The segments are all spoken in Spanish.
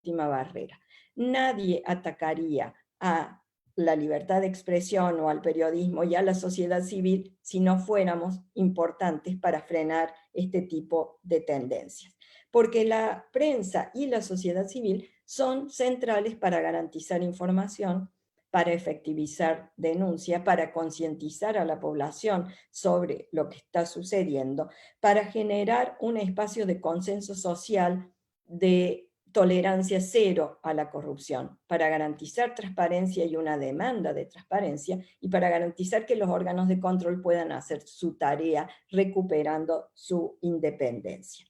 última barrera. Nadie atacaría a la libertad de expresión o al periodismo y a la sociedad civil si no fuéramos importantes para frenar este tipo de tendencias. Porque la prensa y la sociedad civil son centrales para garantizar información, para efectivizar denuncia, para concientizar a la población sobre lo que está sucediendo, para generar un espacio de consenso social, de tolerancia cero a la corrupción, para garantizar transparencia y una demanda de transparencia, y para garantizar que los órganos de control puedan hacer su tarea recuperando su independencia.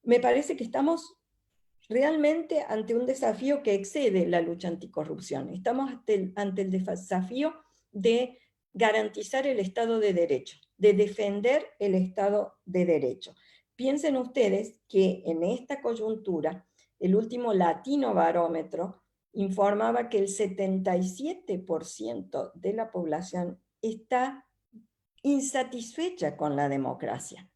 Me parece que estamos realmente ante un desafío que excede la lucha anticorrupción. Estamos ante el desafío de garantizar el Estado de Derecho, de defender el Estado de Derecho. Piensen ustedes que en esta coyuntura, el último Latino Barómetro informaba que el 77% de la población está insatisfecha con la democracia.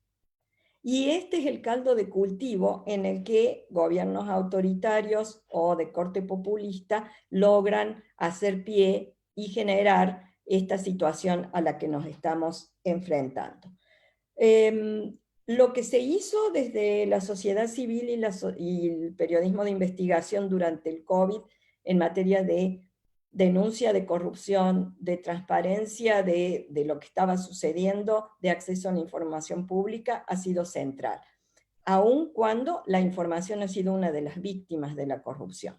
Y este es el caldo de cultivo en el que gobiernos autoritarios o de corte populista logran hacer pie y generar esta situación a la que nos estamos enfrentando. Lo que se hizo desde la sociedad civil y el periodismo de investigación durante el COVID en materia de denuncia de corrupción, de transparencia de lo que estaba sucediendo, de acceso a la información pública, ha sido central, aun cuando la información ha sido una de las víctimas de la corrupción.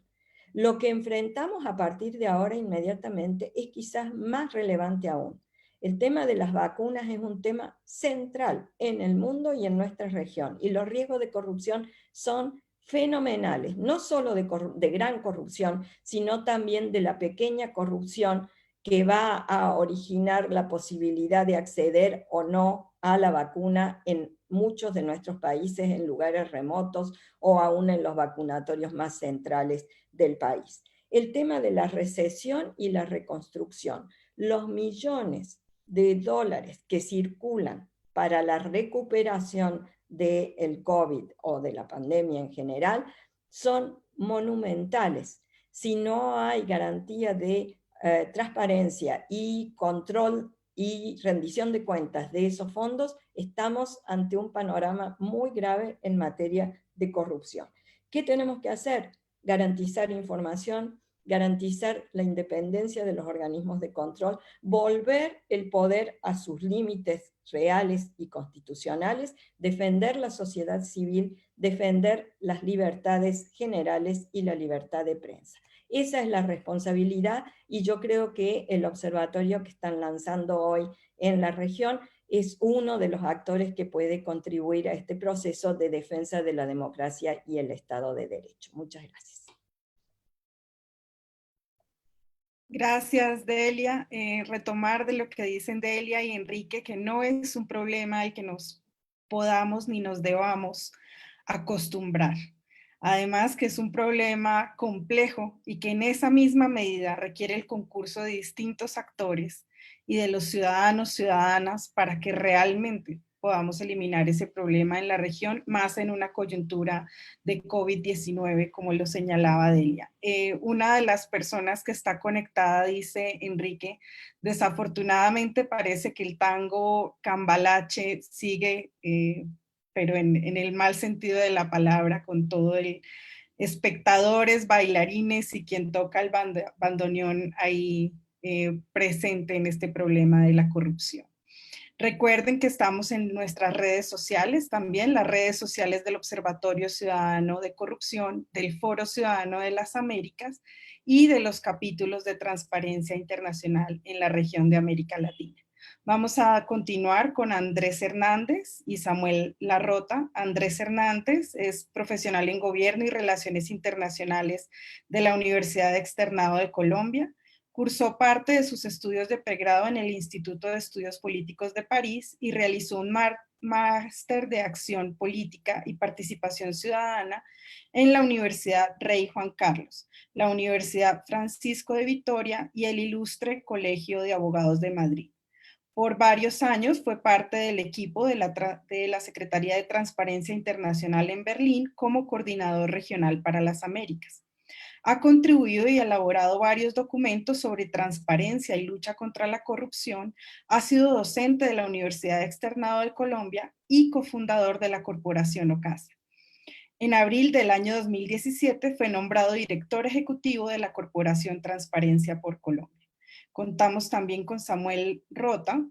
Lo que enfrentamos a partir de ahora inmediatamente es quizás más relevante aún. El tema de las vacunas es un tema central en el mundo y en nuestra región, y los riesgos de corrupción son fenomenales, no solo de gran corrupción, sino también de la pequeña corrupción que va a originar la posibilidad de acceder o no a la vacuna en muchos de nuestros países, en lugares remotos o aún en los vacunatorios más centrales del país. El tema de la recesión y la reconstrucción, los millones de dólares que circulan para la recuperación del COVID o de la pandemia en general son monumentales. Si no hay garantía de transparencia y control y rendición de cuentas de esos fondos, estamos ante un panorama muy grave en materia de corrupción. ¿Qué tenemos que hacer? Garantizar información, garantizar la independencia de los organismos de control, volver el poder a sus límites reales y constitucionales, defender la sociedad civil, defender las libertades generales y la libertad de prensa. Esa es la responsabilidad, y yo creo que el observatorio que están lanzando hoy en la región es uno de los actores que puede contribuir a este proceso de defensa de la democracia y el Estado de Derecho. Muchas gracias. Gracias, Delia. Retomar de lo que dicen Delia y Enrique, que no es un problema el que nos podamos ni nos debamos acostumbrar. Además, que es un problema complejo y que en esa misma medida requiere el concurso de distintos actores y de los ciudadanos, ciudadanas, para que realmente podamos eliminar ese problema en la región, más en una coyuntura de COVID-19, como lo señalaba Delia. Una de las personas que está conectada dice, Enrique, desafortunadamente parece que el tango cambalache sigue, pero en el mal sentido de la palabra, con todo el espectadores, bailarines y quien toca el bandoneón ahí presente en este problema de la corrupción. Recuerden que estamos en nuestras redes sociales también, las redes sociales del Observatorio Ciudadano de Corrupción, del Foro Ciudadano de las Américas y de los capítulos de Transparencia Internacional en la región de América Latina. Vamos a continuar con Andrés Hernández y Samuel Larrota. Andrés Hernández es profesional en Gobierno y Relaciones Internacionales de la Universidad Externado de Colombia. Cursó parte de sus estudios de pregrado en el Instituto de Estudios Políticos de París y realizó un máster de Acción Política y Participación Ciudadana en la Universidad Rey Juan Carlos, la Universidad Francisco de Vitoria y el Ilustre Colegio de Abogados de Madrid. Por varios años fue parte del equipo de la Secretaría de Transparencia Internacional en Berlín como coordinador regional para las Américas. Ha contribuido y elaborado varios documentos sobre transparencia y lucha contra la corrupción, ha sido docente de la Universidad Externado de Colombia y cofundador de la Corporación Ocasa. En abril del año 2017 fue nombrado director ejecutivo de la Corporación Transparencia por Colombia. Contamos también con Samuel Rota,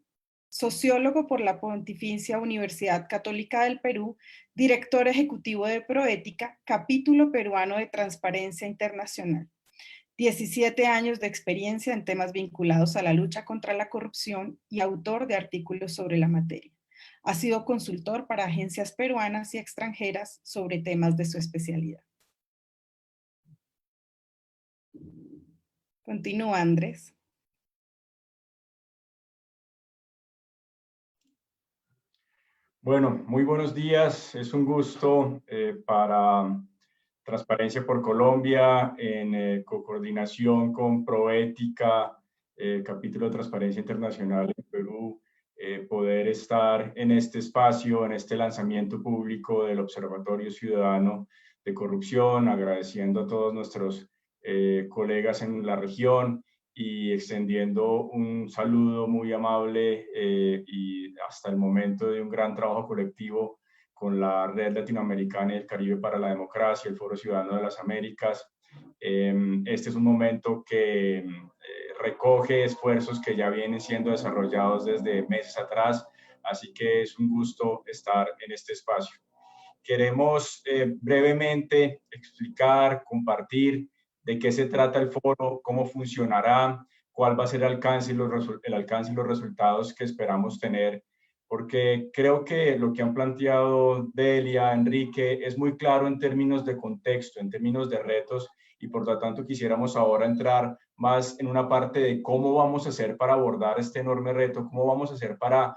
sociólogo por la Pontificia Universidad Católica del Perú, director ejecutivo de Proética, capítulo peruano de Transparencia Internacional. 17 años de experiencia en temas vinculados a la lucha contra la corrupción y autor de artículos sobre la materia. Ha sido consultor para agencias peruanas y extranjeras sobre temas de su especialidad. Continúa, Andrés. Bueno, muy buenos días. Es un gusto para Transparencia por Colombia, en coordinación con Proética, capítulo de Transparencia Internacional en Perú, poder estar en este espacio, en este lanzamiento público del Observatorio Ciudadano de Corrupción, agradeciendo a todos nuestros colegas en la región y extendiendo un saludo muy amable y hasta el momento de un gran trabajo colectivo con la Red Latinoamericana y el Caribe para la Democracia, el Foro Ciudadano de las Américas. Este es un momento que recoge esfuerzos que ya vienen siendo desarrollados desde meses atrás, así que es un gusto estar en este espacio. Queremos brevemente explicar, compartir de qué se trata el foro, cómo funcionará, cuál va a ser el alcance y los resultados que esperamos tener, porque creo que lo que han planteado Delia, Enrique, es muy claro en términos de contexto, en términos de retos, y por lo tanto quisiéramos ahora entrar más en una parte de cómo vamos a hacer para abordar este enorme reto, cómo vamos a hacer para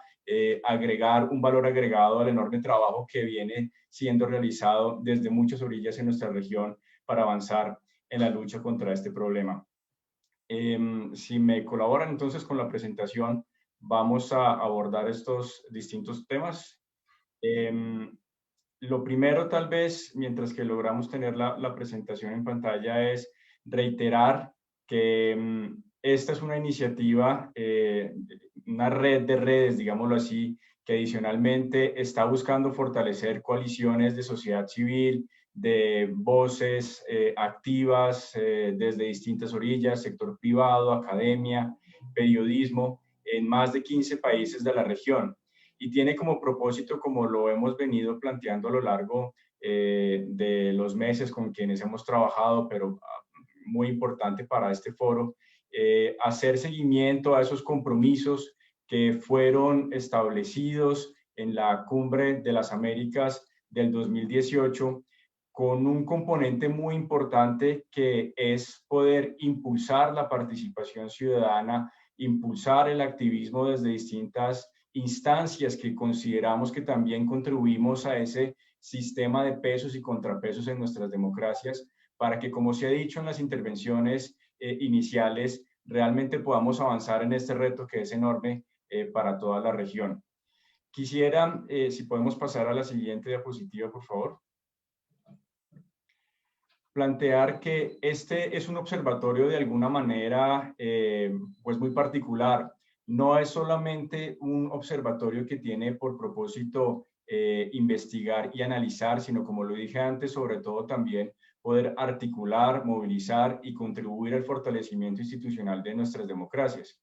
agregar un valor agregado al enorme trabajo que viene siendo realizado desde muchas orillas en nuestra región para avanzar en la lucha contra este problema. Si me colaboran entonces con la presentación, vamos a abordar estos distintos temas. Lo primero, tal vez, mientras que logramos tener la presentación en pantalla, es reiterar que esta es una iniciativa, una red de redes, digámoslo así, que adicionalmente está buscando fortalecer coaliciones de sociedad civil, de voces activas desde distintas orillas, sector privado, academia, periodismo, en más de 15 países de la región. Y tiene como propósito, como lo hemos venido planteando a lo largo de los meses con quienes hemos trabajado, pero muy importante para este foro, hacer seguimiento a esos compromisos que fueron establecidos en la Cumbre de las Américas del 2018, con un componente muy importante que es poder impulsar la participación ciudadana, impulsar el activismo desde distintas instancias que consideramos que también contribuimos a ese sistema de pesos y contrapesos en nuestras democracias, para que, como se ha dicho en las intervenciones iniciales, realmente podamos avanzar en este reto que es enorme para toda la región. Quisiera, si podemos pasar a la siguiente diapositiva, por favor. Plantear que este es un observatorio de alguna manera pues muy particular. No es solamente un observatorio que tiene por propósito investigar y analizar, sino, como lo dije antes, sobre todo también poder articular, movilizar y contribuir al fortalecimiento institucional de nuestras democracias.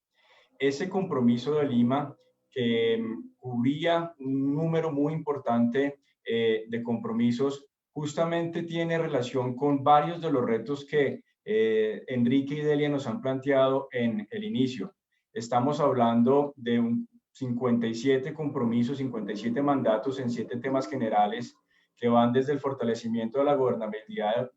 Ese compromiso de Lima, que cubría un número muy importante de compromisos, justamente tiene relación con varios de los retos que Enrique y Delia nos han planteado en el inicio. Estamos hablando de un 57 compromisos, 57 mandatos en 7 temas generales que van desde el fortalecimiento de la gobernabilidad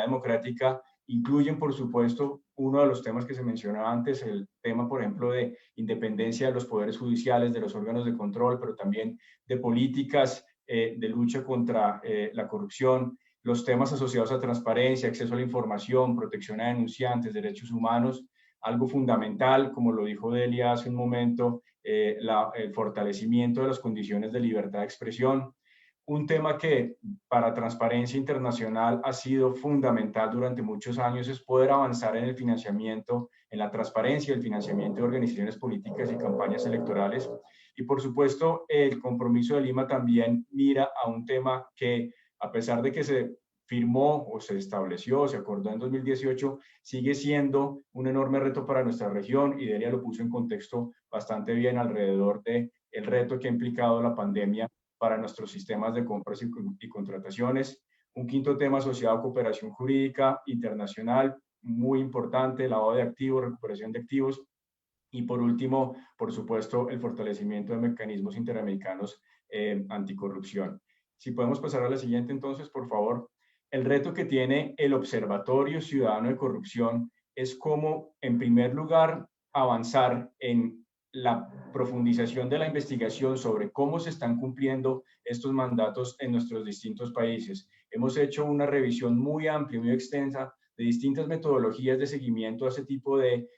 democrática, incluyen, por supuesto, uno de los temas que se mencionaba antes, el tema, por ejemplo, de independencia de los poderes judiciales, de los órganos de control, pero también de políticas de lucha contra la corrupción, los temas asociados a transparencia, acceso a la información, protección a denunciantes, derechos humanos, algo fundamental, como lo dijo Delia hace un momento, el fortalecimiento de las condiciones de libertad de expresión. Un tema que para Transparencia Internacional ha sido fundamental durante muchos años es poder avanzar en el financiamiento, en la transparencia del financiamiento de organizaciones políticas y campañas electorales. Y por supuesto, el compromiso de Lima también mira a un tema que, a pesar de que se firmó o se estableció, se acordó en 2018, sigue siendo un enorme reto para nuestra región, y Delia lo puso en contexto bastante bien alrededor del reto que ha implicado la pandemia para nuestros sistemas de compras y contrataciones. Un quinto tema asociado a cooperación jurídica internacional, muy importante, lavado de activos, recuperación de activos. Y por último, por supuesto, el fortalecimiento de mecanismos interamericanos anticorrupción. Si podemos pasar a la siguiente, entonces, por favor. El reto que tiene el Observatorio Ciudadano de Corrupción es cómo, en primer lugar, avanzar en la profundización de la investigación sobre cómo se están cumpliendo estos mandatos en nuestros distintos países. Hemos hecho una revisión muy amplia, muy extensa, de distintas metodologías de seguimiento a ese tipo de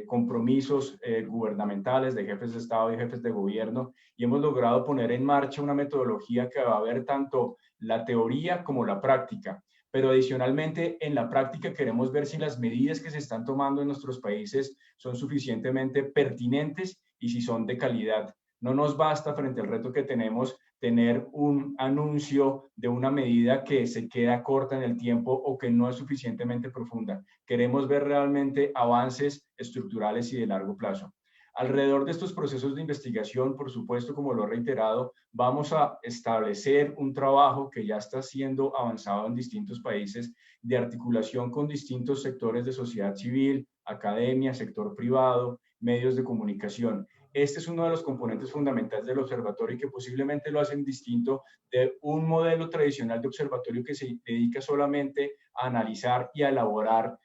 compromisos gubernamentales de jefes de Estado y jefes de gobierno, y hemos logrado poner en marcha una metodología que va a ver tanto la teoría como la práctica. Pero adicionalmente, en la práctica queremos ver si las medidas que se están tomando en nuestros países son suficientemente pertinentes y si son de calidad. No nos basta, frente al reto que tenemos, tener un anuncio de una medida que se queda corta en el tiempo o que no es suficientemente profunda. Queremos ver realmente avances estructurales y de largo plazo. Alrededor de estos procesos de investigación, por supuesto, como lo he reiterado, vamos a establecer un trabajo que ya está siendo avanzado en distintos países de articulación con distintos sectores de sociedad civil, academia, sector privado, medios de comunicación. Este es uno de los componentes fundamentales del observatorio y que posiblemente lo hacen distinto de un modelo tradicional de observatorio que se dedica solamente a analizar y a elaborar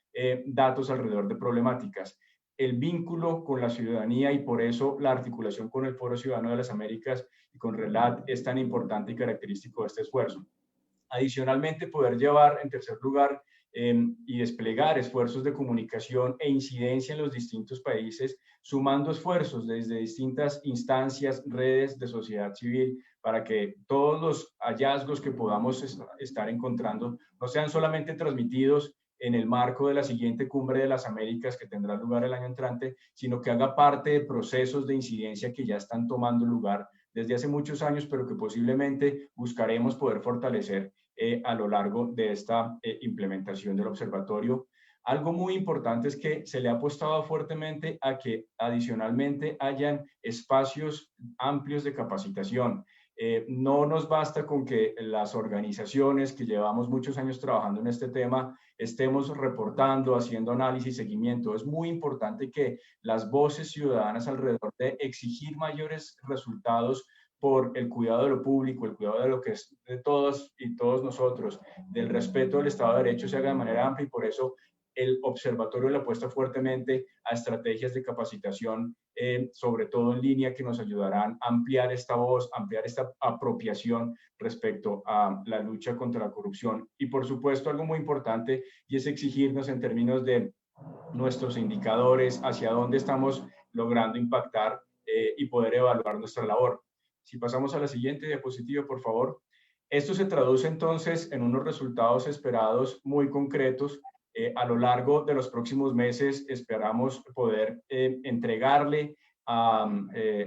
datos alrededor de problemáticas. El vínculo con la ciudadanía y por eso la articulación con el Foro Ciudadano de las Américas y con RELAT es tan importante y característico de este esfuerzo. Adicionalmente, poder llevar, en tercer lugar, y desplegar esfuerzos de comunicación e incidencia en los distintos países, sumando esfuerzos desde distintas instancias, redes de sociedad civil, para que todos los hallazgos que podamos estar encontrando no sean solamente transmitidos en el marco de la siguiente Cumbre de las Américas que tendrá lugar el año entrante, sino que haga parte de procesos de incidencia que ya están tomando lugar desde hace muchos años, pero que posiblemente buscaremos poder fortalecer a lo largo de esta implementación del observatorio. Algo muy importante es que se le ha apostado fuertemente a que adicionalmente hayan espacios amplios de capacitación. No nos basta con que las organizaciones que llevamos muchos años trabajando en este tema estemos reportando, haciendo análisis, seguimiento. Es muy importante que las voces ciudadanas alrededor de exigir mayores resultados por el cuidado de lo público, el cuidado de lo que es de todos y todos nosotros, del respeto del Estado de Derecho, se haga de manera amplia, y por eso el observatorio le apuesta fuertemente a estrategias de capacitación, sobre todo en línea, que nos ayudarán a ampliar esta voz, ampliar esta apropiación respecto a la lucha contra la corrupción. Y por supuesto, algo muy importante, y es exigirnos en términos de nuestros indicadores, hacia dónde estamos logrando impactar y poder evaluar nuestra labor. Si pasamos a la siguiente diapositiva, por favor. Esto se traduce entonces en unos resultados esperados muy concretos. A lo largo de los próximos meses esperamos poder entregarle a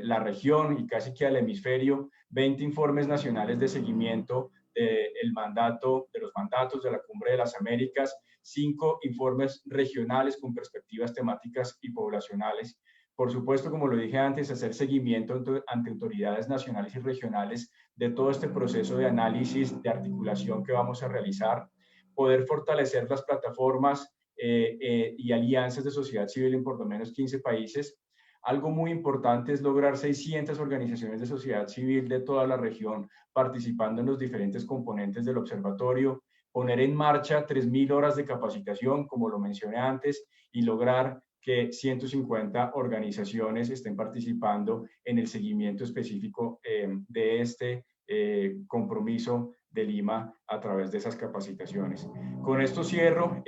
la región y casi que al hemisferio 20 informes nacionales de seguimiento de los mandatos de la Cumbre de las Américas, 5 informes regionales con perspectivas temáticas y poblacionales. Por supuesto, como lo dije antes, hacer seguimiento ante autoridades nacionales y regionales de todo este proceso de análisis, de articulación que vamos a realizar, poder fortalecer las plataformas y alianzas de sociedad civil en por lo menos 15 países. Algo muy importante es lograr 600 organizaciones de sociedad civil de toda la región participando en los diferentes componentes del observatorio, poner en marcha 3.000 horas de capacitación, como lo mencioné antes, y lograr que 150 organizaciones estén participando en el seguimiento específico de este compromiso de Lima a través de esas capacitaciones. Con esto cierro.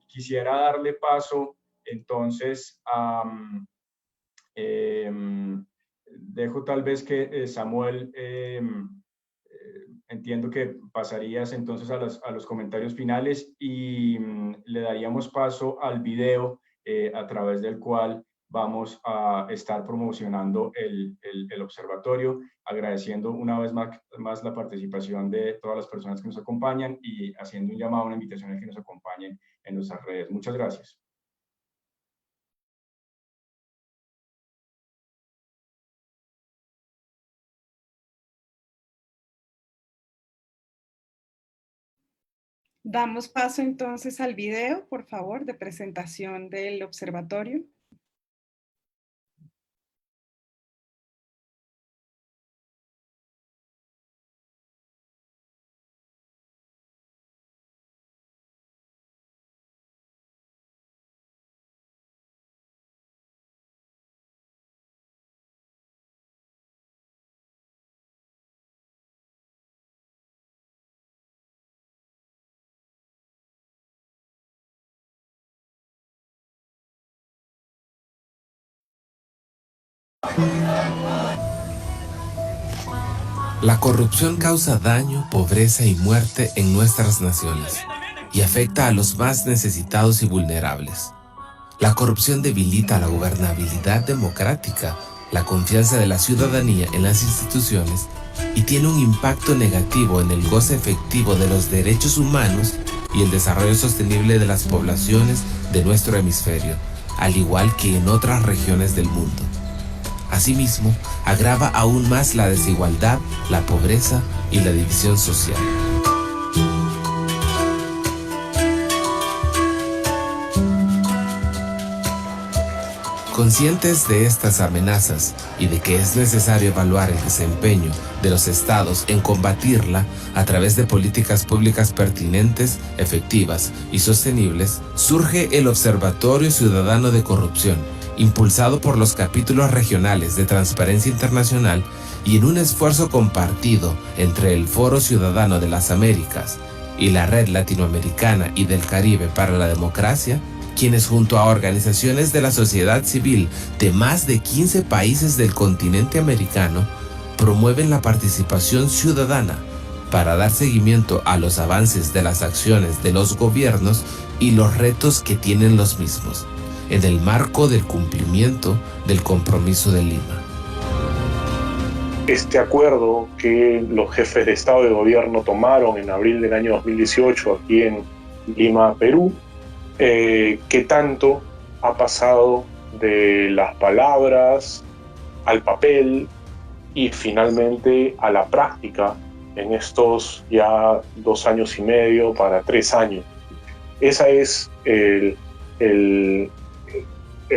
Quisiera darle paso Entonces, dejo tal vez que Samuel, entiendo que pasarías entonces a los comentarios finales y le daríamos paso al video a través del cual vamos a estar promocionando el observatorio, agradeciendo una vez más la participación de todas las personas que nos acompañan y haciendo un llamado, una invitación a que nos acompañen en nuestras redes. Muchas gracias. Damos paso entonces al video, por favor, de presentación del observatorio. La corrupción causa daño, pobreza y muerte en nuestras naciones y afecta a los más necesitados y vulnerables. La corrupción debilita la gobernabilidad democrática, la confianza de la ciudadanía en las instituciones y tiene un impacto negativo en el goce efectivo de los derechos humanos y el desarrollo sostenible de las poblaciones de nuestro hemisferio, al igual que en otras regiones del mundo. Asimismo, agrava aún más la desigualdad, la pobreza y la división social. Conscientes de estas amenazas y de que es necesario evaluar el desempeño de los estados en combatirla a través de políticas públicas pertinentes, efectivas y sostenibles, surge el Observatorio Ciudadano de Corrupción, impulsado por los capítulos regionales de Transparencia Internacional y en un esfuerzo compartido entre el Foro Ciudadano de las Américas y la Red Latinoamericana y del Caribe para la Democracia, quienes junto a organizaciones de la sociedad civil de más de 15 países del continente americano promueven la participación ciudadana para dar seguimiento a los avances de las acciones de los gobiernos y los retos que tienen los mismos, en el marco del cumplimiento del Compromiso de Lima. Este acuerdo que los jefes de Estado y de Gobierno tomaron en abril del año 2018 aquí en Lima, Perú, que tanto ha pasado de las palabras al papel y finalmente a la práctica en estos ya 2 años y medio para 3 años. Esa es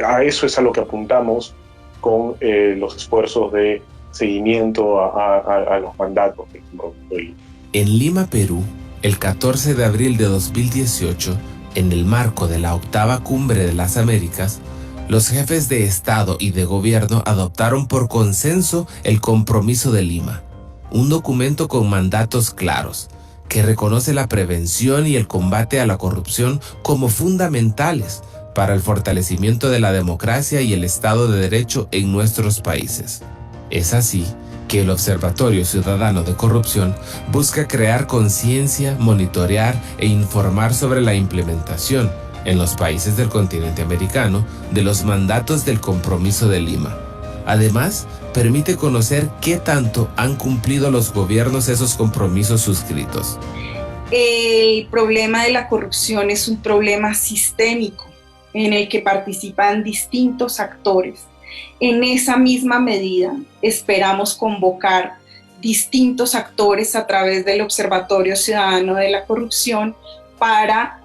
a eso es a lo que apuntamos con los esfuerzos de seguimiento a los mandatos del Compromiso de Lima. En Lima, Perú, el 14 de abril de 2018, en el marco de la 8ª Cumbre de las Américas, los jefes de Estado y de Gobierno adoptaron por consenso el Compromiso de Lima, un documento con mandatos claros, que reconoce la prevención y el combate a la corrupción como fundamentales para el fortalecimiento de la democracia y el Estado de Derecho en nuestros países. Es así que el Observatorio Ciudadano de Corrupción busca crear conciencia, monitorear e informar sobre la implementación en los países del continente americano de los mandatos del Compromiso de Lima. Además, permite conocer qué tanto han cumplido los gobiernos esos compromisos suscritos. El problema de la corrupción es un problema sistémico en el que participan distintos actores. En esa misma medida, esperamos convocar distintos actores a través del Observatorio Ciudadano de la Corrupción para,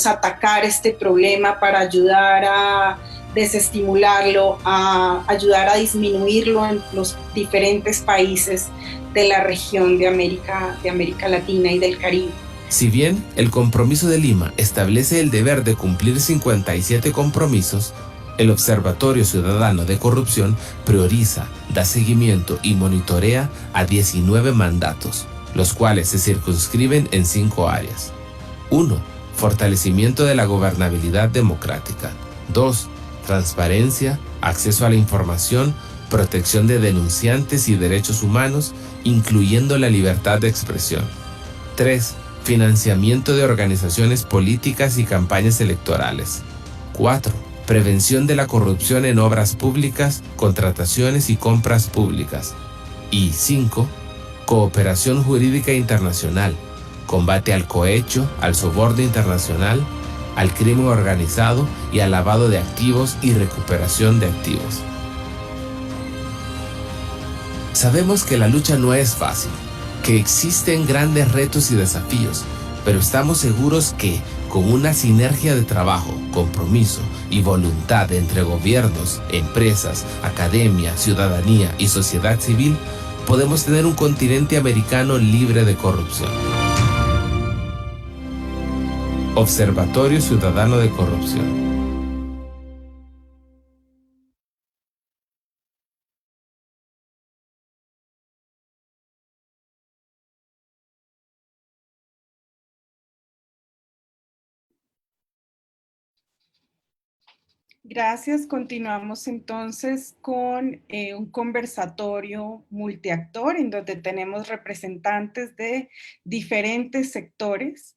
atacar este problema, para ayudar a desestimularlo, a ayudar a disminuirlo en los diferentes países de la región de América Latina y del Caribe. Si bien el Compromiso de Lima establece el deber de cumplir 57 compromisos, el Observatorio Ciudadano de Corrupción prioriza, da seguimiento y monitorea a 19 mandatos, los cuales se circunscriben en 5 áreas. 1. fortalecimiento de la gobernabilidad democrática. 2. Transparencia, acceso a la información, protección de denunciantes y derechos humanos, incluyendo la libertad de expresión. 3. Financiamiento de organizaciones políticas y campañas electorales. 4. Prevención de la corrupción en obras públicas, contrataciones y compras públicas. Y 5. Cooperación jurídica internacional, combate al cohecho, al soborno internacional, al crimen organizado y al lavado de activos y recuperación de activos. Sabemos que la lucha no es fácil, que existen grandes retos y desafíos, pero estamos seguros que, con una sinergia de trabajo, compromiso y voluntad entre gobiernos, empresas, academia, ciudadanía y sociedad civil, podemos tener un continente americano libre de corrupción. Observatorio Ciudadano de Corrupción. Gracias. Continuamos entonces con un conversatorio multiactor en donde tenemos representantes de diferentes sectores.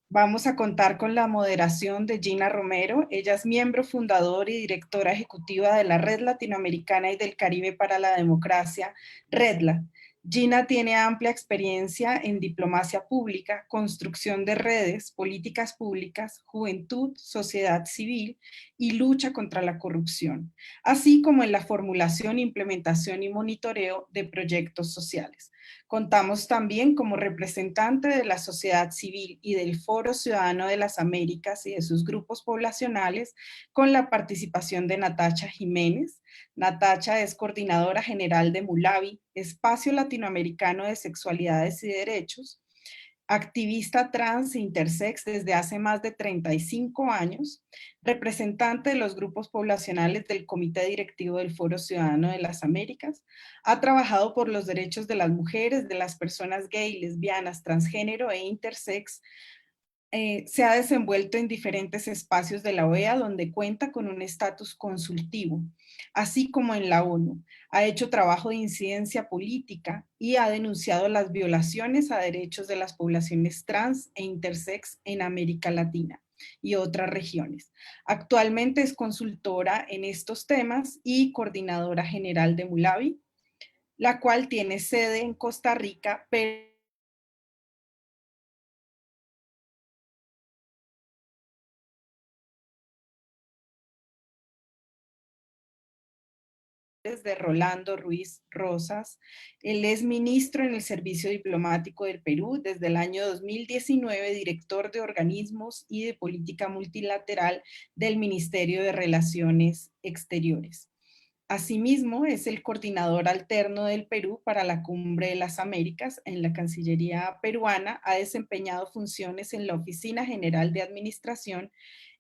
Vamos a contar con la moderación de Gina Romero. Ella es miembro fundador y directora ejecutiva de la Red Latinoamericana y del Caribe para la Democracia, REDLA. Gina tiene amplia experiencia en diplomacia pública, construcción de redes, políticas públicas, juventud, sociedad civil y lucha contra la corrupción, así como en la formulación, implementación y monitoreo de proyectos sociales. Contamos también como representante de la sociedad civil y del Foro Ciudadano de las Américas y de sus grupos poblacionales con la participación de Natacha Jiménez. Natacha es coordinadora general de MULAVI, Espacio Latinoamericano de Sexualidades y Derechos, activista trans e intersex desde hace más de 35 años, representante de los grupos poblacionales del Comité Directivo del Foro Ciudadano de las Américas, ha trabajado por los derechos de las mujeres, de las personas gay, lesbianas, transgénero e intersex. Se ha desenvuelto en diferentes espacios de la OEA donde cuenta con un estatus consultivo, así como en la ONU. Ha hecho trabajo de incidencia política y ha denunciado las violaciones a derechos de las poblaciones trans e intersex en América Latina y otras regiones. Actualmente es consultora en estos temas y coordinadora general de MULAVI, la cual tiene sede en Costa Rica, pero de Rolando Ruiz Rosas. Él es ministro en el Servicio Diplomático del Perú desde el año 2019, director de organismos y de política multilateral del Ministerio de Relaciones Exteriores. Asimismo, es el coordinador alterno del Perú para la Cumbre de las Américas en la Cancillería peruana. Ha desempeñado funciones en la Oficina General de Administración,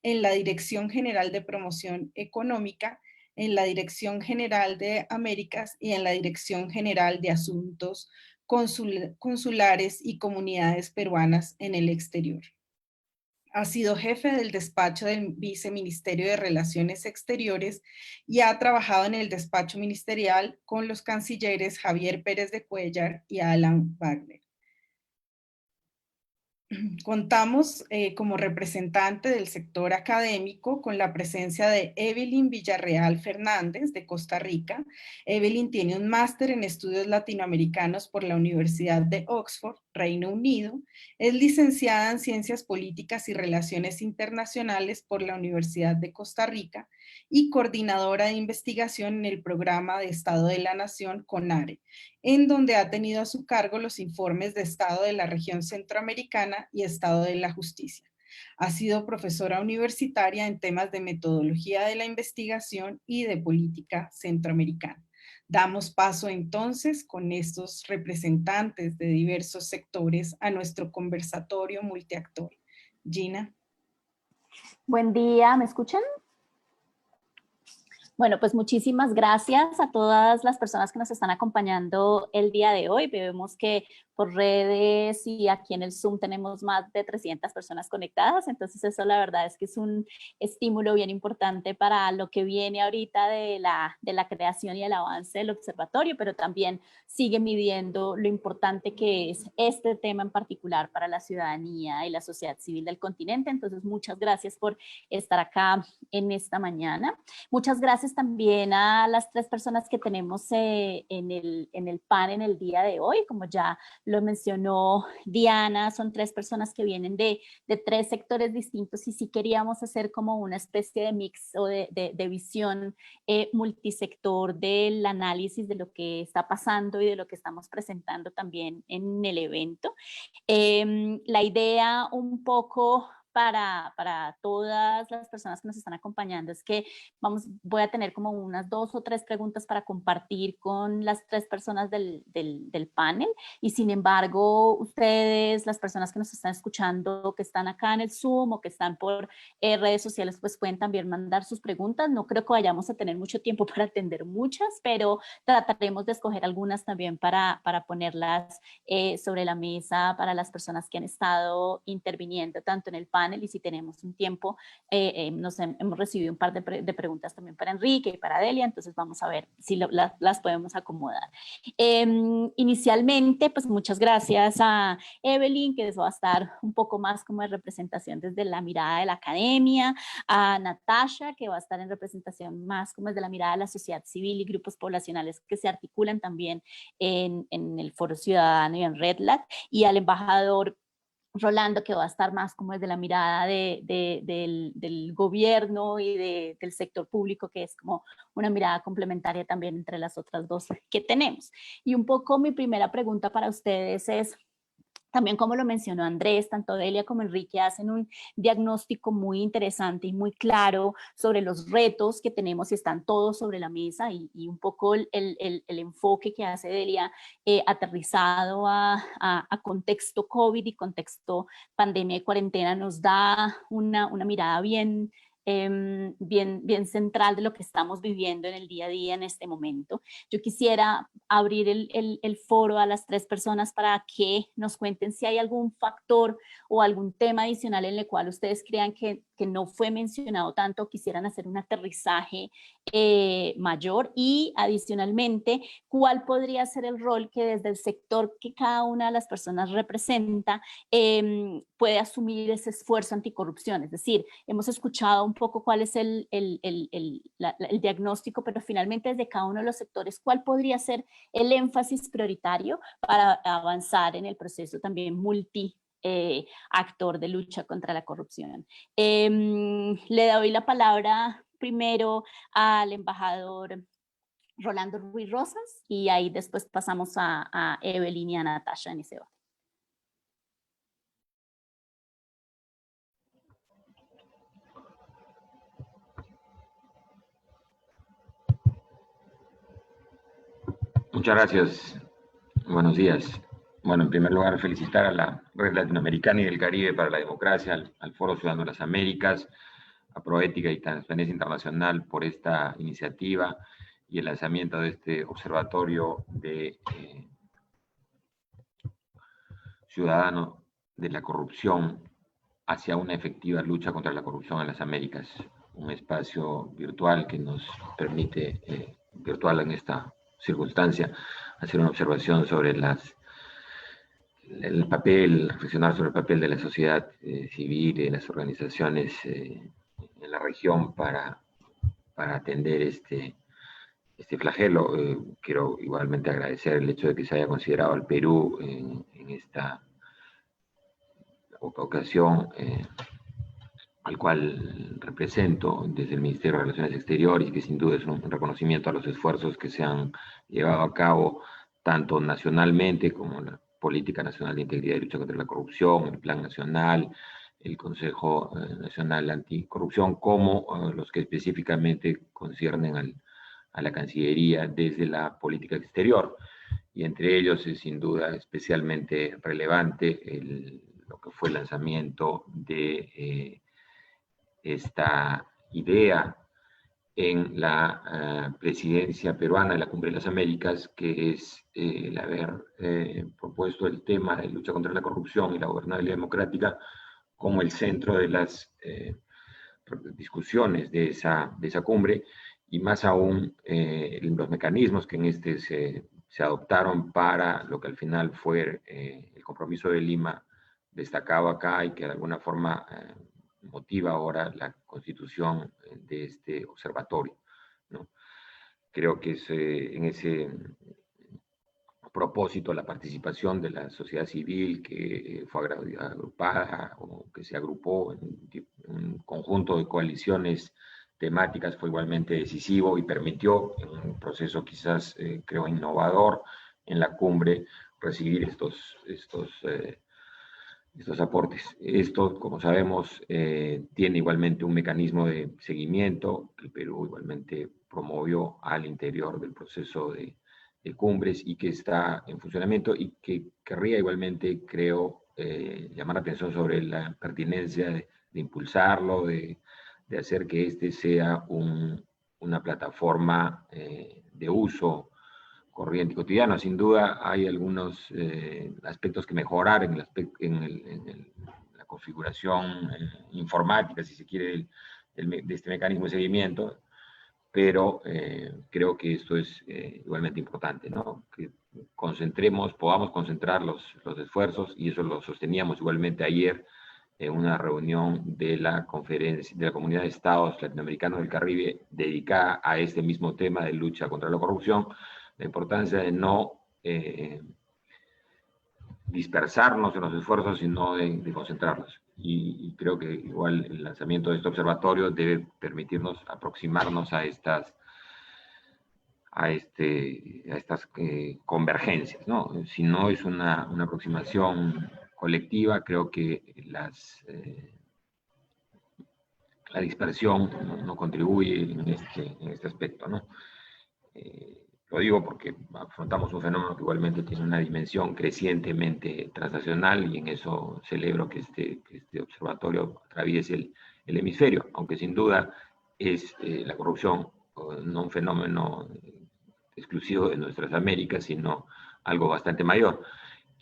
en la Dirección General de Promoción Económica, en la Dirección General de Américas y en la Dirección General de Asuntos Consulares y Comunidades Peruanas en el exterior. Ha sido jefe del despacho del Viceministerio de Relaciones Exteriores y ha trabajado en el despacho ministerial con los cancilleres Javier Pérez de Cuéllar y Alan Wagner. Contamos como representante del sector académico con la presencia de Evelyn Villarreal Fernández de Costa Rica. Evelyn tiene un máster en estudios latinoamericanos por la Universidad de Oxford, Reino Unido. Es licenciada en Ciencias Políticas y Relaciones Internacionales por la Universidad de Costa Rica y coordinadora de investigación en el Programa de Estado de la Nación CONARE, en donde ha tenido a su cargo los informes de Estado de la región centroamericana y Estado de la Justicia. Ha sido profesora universitaria en temas de metodología de la investigación y de política centroamericana. Damos paso entonces con estos representantes de diversos sectores a nuestro conversatorio multiactor. Gina. Buen día, ¿me escuchan? Bueno, pues muchísimas gracias a todas las personas que nos están acompañando el día de hoy. Vemos que por redes y aquí en el Zoom tenemos más de 300 personas conectadas, entonces eso la verdad es que es un estímulo bien importante para lo que viene ahorita de la creación y el avance del observatorio, pero también sigue midiendo lo importante que es este tema en particular para la ciudadanía y la sociedad civil del continente. Entonces, muchas gracias por estar acá en esta mañana. Muchas gracias también a las 3 personas que tenemos en el panel el día de hoy. Como ya lo mencionó Diana, son 3 personas que vienen de 3 sectores distintos y sí queríamos hacer como una especie de mix o de visión multisector del análisis de lo que está pasando y de lo que estamos presentando también en el evento. La idea un poco para todas las personas que nos están acompañando es que voy a tener como unas 2 o 3 preguntas para compartir con las 3 personas del panel, y sin embargo ustedes, las personas que nos están escuchando, que están acá en el Zoom o que están por redes sociales, pues pueden también mandar sus preguntas. No creo que vayamos a tener mucho tiempo para atender muchas, pero trataremos de escoger algunas también para ponerlas sobre la mesa para las personas que han estado interviniendo tanto en el panel, y si tenemos un tiempo, hemos recibido un par de preguntas también para Enrique y para Delia, entonces vamos a ver si las podemos acomodar. Inicialmente, pues muchas gracias a Evelyn, que va a estar un poco más como de representación desde la mirada de la academia, a Natasha, que va a estar en representación más como desde la mirada de la sociedad civil y grupos poblacionales que se articulan también en el Foro Ciudadano y en RedLat, y al embajador Rolando, que va a estar más como desde la mirada del gobierno y del sector público, que es como una mirada complementaria también entre las otras 2 que tenemos. Y un poco mi primera pregunta para ustedes es, también como lo mencionó Andrés, tanto Delia como Enrique hacen un diagnóstico muy interesante y muy claro sobre los retos que tenemos y están todos sobre la mesa, y un poco el enfoque que hace Delia aterrizado a contexto COVID y contexto pandemia y cuarentena nos da una mirada bien central de lo que estamos viviendo en el día a día en este momento. Yo quisiera abrir el foro a las 3 personas para que nos cuenten si hay algún factor o algún tema adicional en el cual ustedes crean que no fue mencionado tanto, quisieran hacer un aterrizaje mayor, y adicionalmente, cuál podría ser el rol que desde el sector que cada una de las personas representa puede asumir ese esfuerzo anticorrupción. Es decir, hemos escuchado un poco cuál es el diagnóstico, pero finalmente desde cada uno de los sectores, ¿cuál podría ser el énfasis prioritario para avanzar en el proceso también actor de lucha contra la corrupción? Le doy la palabra primero al embajador Rolando Ruiz Rosas, y ahí después pasamos a Evelyn y a Natasha en ese orden. Muchas gracias. Buenos días. Bueno, en primer lugar, felicitar a la Red Latinoamericana y del Caribe para la Democracia, al Foro Ciudadano de las Américas, a Proética y Transparencia Internacional por esta iniciativa y el lanzamiento de este observatorio de ciudadano de la corrupción hacia una efectiva lucha contra la corrupción en las Américas. Un espacio virtual que nos permite, virtual en esta circunstancia, hacer una observación sobre el papel, reflexionar sobre el papel de la sociedad civil y de las organizaciones en la región para atender este flagelo. Quiero igualmente agradecer el hecho de que se haya considerado al Perú en esta ocasión, al cual represento desde el Ministerio de Relaciones Exteriores, y que sin duda es un reconocimiento a los esfuerzos que se han llevado a cabo tanto nacionalmente como la Política Nacional de Integridad y Lucha contra la Corrupción, el Plan Nacional, el Consejo Nacional Anticorrupción, como los que específicamente conciernen a la Cancillería desde la política exterior. Y entre ellos es sin duda especialmente relevante lo que fue el lanzamiento de esta idea en la presidencia peruana de la Cumbre de las Américas, que es el haber propuesto el tema de lucha contra la corrupción y la gobernabilidad democrática como el centro de las discusiones de esa cumbre, y más aún los mecanismos que en se adoptaron para lo que al final fue el compromiso de Lima destacado acá y que de alguna forma motiva ahora la constitución de este observatorio, ¿no? Creo que en ese propósito la participación de la sociedad civil que fue agrupada o que se agrupó en un conjunto de coaliciones temáticas fue igualmente decisivo y permitió en un proceso quizás creo innovador en la cumbre recibir estos aportes. Esto, como sabemos, tiene igualmente un mecanismo de seguimiento que el Perú igualmente promovió al interior del proceso de cumbres y que está en funcionamiento y que querría igualmente, creo, llamar la atención sobre la pertinencia de impulsarlo, de hacer que este sea una plataforma de uso corriente y cotidiano. Sin duda hay algunos aspectos que mejorar en la configuración informática, si se quiere, de este mecanismo de seguimiento, pero creo que esto es igualmente importante, ¿no? Que podamos concentrar los esfuerzos, y eso lo sosteníamos igualmente ayer en una reunión de la conferencia de la Comunidad de Estados Latinoamericanos del Caribe dedicada a este mismo tema de lucha contra la corrupción, la importancia de no dispersarnos en los esfuerzos, sino de concentrarlos. Y creo que igual el lanzamiento de este observatorio debe permitirnos aproximarnos a estas convergencias, ¿no? Si no es una aproximación colectiva, creo que la dispersión no contribuye en este aspecto, ¿no? Lo digo porque afrontamos un fenómeno que igualmente tiene una dimensión crecientemente transnacional, y en eso celebro que este observatorio atraviese el hemisferio, aunque sin duda es la corrupción no un fenómeno exclusivo de nuestras Américas, sino algo bastante mayor.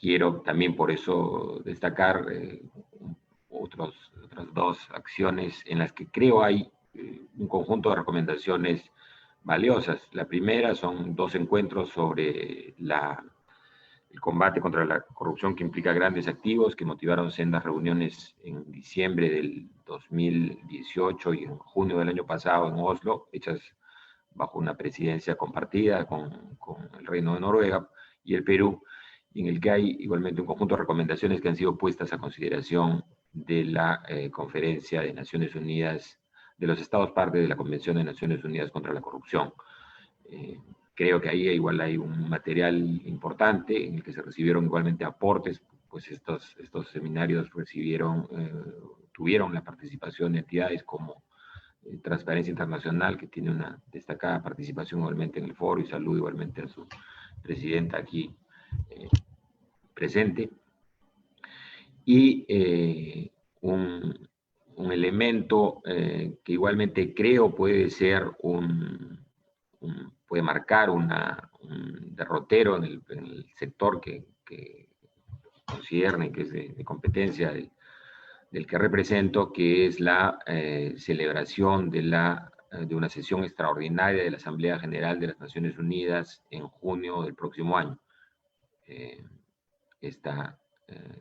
Quiero también por eso destacar otras dos acciones en las que creo hay un conjunto de recomendaciones valiosas. La primera son 2 encuentros sobre el combate contra la corrupción que implica grandes activos, que motivaron sendas reuniones en diciembre del 2018 y en junio del año pasado en Oslo, hechas bajo una presidencia compartida con el Reino de Noruega y el Perú, en el que hay igualmente un conjunto de recomendaciones que han sido puestas a consideración de la Conferencia de Naciones Unidas, de los Estados parte de la Convención de Naciones Unidas contra la Corrupción. Creo que ahí igual hay un material importante en el que se recibieron igualmente aportes, pues estos seminarios tuvieron la participación de entidades como Transparencia Internacional, que tiene una destacada participación igualmente en el foro, y saludo igualmente a su presidenta aquí presente. Y un elemento que igualmente creo puede ser puede marcar un derrotero en el sector que concierne, que es de competencia del que represento, que es la celebración de una sesión extraordinaria de la Asamblea General de las Naciones Unidas en junio del próximo año. Esta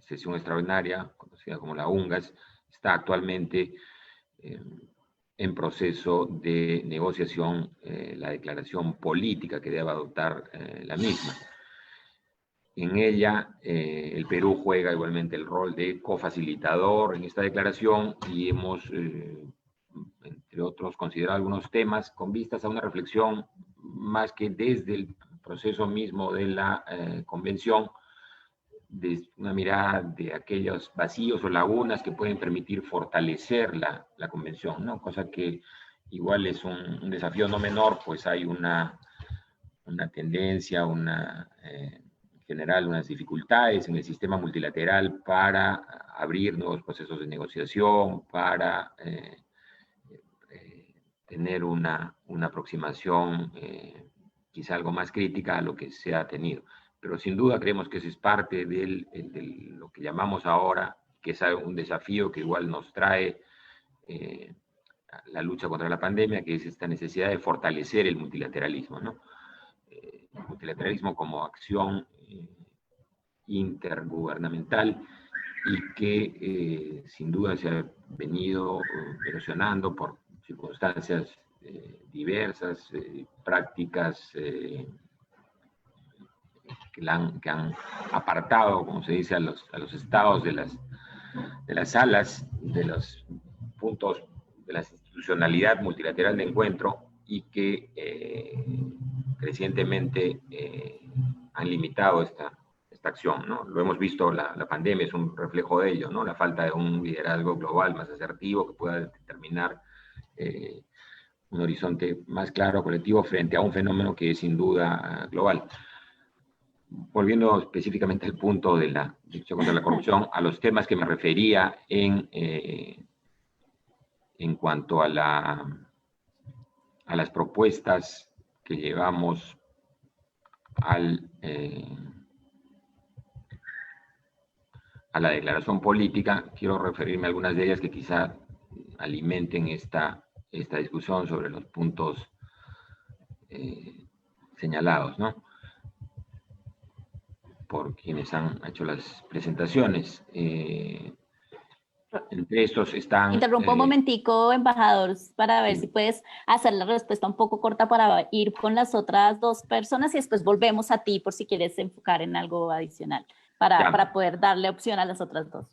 sesión extraordinaria, conocida como la UNGAS, está actualmente en proceso de negociación la declaración política que debe adoptar la misma. En ella, el Perú juega igualmente el rol de cofacilitador en esta declaración, y hemos, entre otros, considerado algunos temas con vistas a una reflexión más que desde el proceso mismo de la convención, de una mirada de aquellos vacíos o lagunas que pueden permitir fortalecer la convención, ¿no? Cosa que igual es un desafío no menor, pues hay una tendencia, en general unas dificultades en el sistema multilateral para abrir nuevos procesos de negociación, para tener una aproximación quizá algo más crítica a lo que se ha tenido. Pero sin duda creemos que eso es parte de lo que llamamos ahora, que es un desafío que igual nos trae la lucha contra la pandemia, que es esta necesidad de fortalecer el multilateralismo, ¿no? El multilateralismo como acción intergubernamental y que sin duda se ha venido erosionando por circunstancias diversas, prácticas que han apartado, como se dice, a los estados de las salas, de los puntos de la institucionalidad multilateral de encuentro, y que crecientemente han limitado esta acción, ¿no? Lo hemos visto, la pandemia es un reflejo de ello, ¿no? La falta de un liderazgo global más asertivo que pueda determinar un horizonte más claro, colectivo, frente a un fenómeno que es sin duda global. Volviendo específicamente al punto de la lucha contra la corrupción, a los temas que me refería en cuanto a las propuestas que llevamos a la declaración política, quiero referirme a algunas de ellas que quizá alimenten esta discusión sobre los puntos señalados, ¿no?, por quienes han hecho las presentaciones. Entre estos están... Interrumpo un momentico, embajador, para ver si puedes hacer la respuesta un poco corta para ir con las otras dos personas y después volvemos a ti por si quieres enfocar en algo adicional para poder darle opción a las otras dos.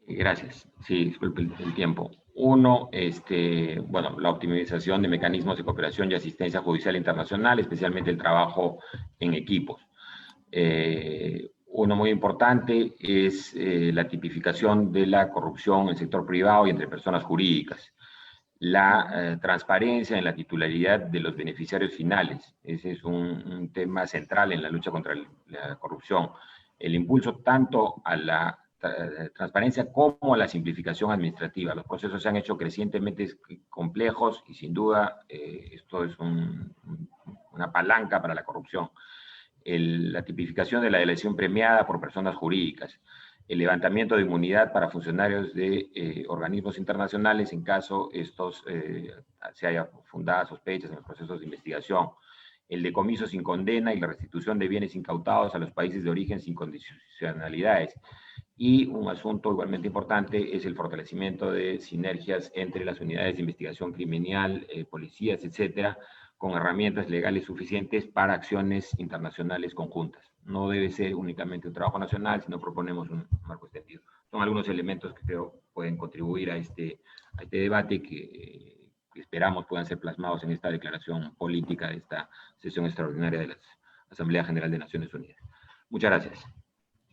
Gracias. Sí, disculpe el tiempo. Uno, bueno, la optimización de mecanismos de cooperación y asistencia judicial internacional, especialmente el trabajo en equipos. Uno muy importante es la tipificación de la corrupción en el sector privado y entre personas jurídicas. La transparencia en la titularidad de los beneficiarios finales. Ese es un tema central en la lucha contra la corrupción. El impulso tanto a la transparencia como a la simplificación administrativa. Los procesos se han hecho crecientemente complejos y sin duda esto es una palanca para la corrupción. La tipificación de la elección premiada por personas jurídicas, el levantamiento de inmunidad para funcionarios de organismos internacionales en caso estos se haya fundadas sospechas en los procesos de investigación, el decomiso sin condena y la restitución de bienes incautados a los países de origen sin condicionalidades. Y un asunto igualmente importante es el fortalecimiento de sinergias entre las unidades de investigación criminal, policías, etcétera, con herramientas legales suficientes para acciones internacionales conjuntas. No debe ser únicamente un trabajo nacional, sino proponemos un marco extendido. Son algunos elementos que creo pueden contribuir a este debate que esperamos puedan ser plasmados en esta declaración política de esta sesión extraordinaria de la Asamblea General de Naciones Unidas. Muchas gracias.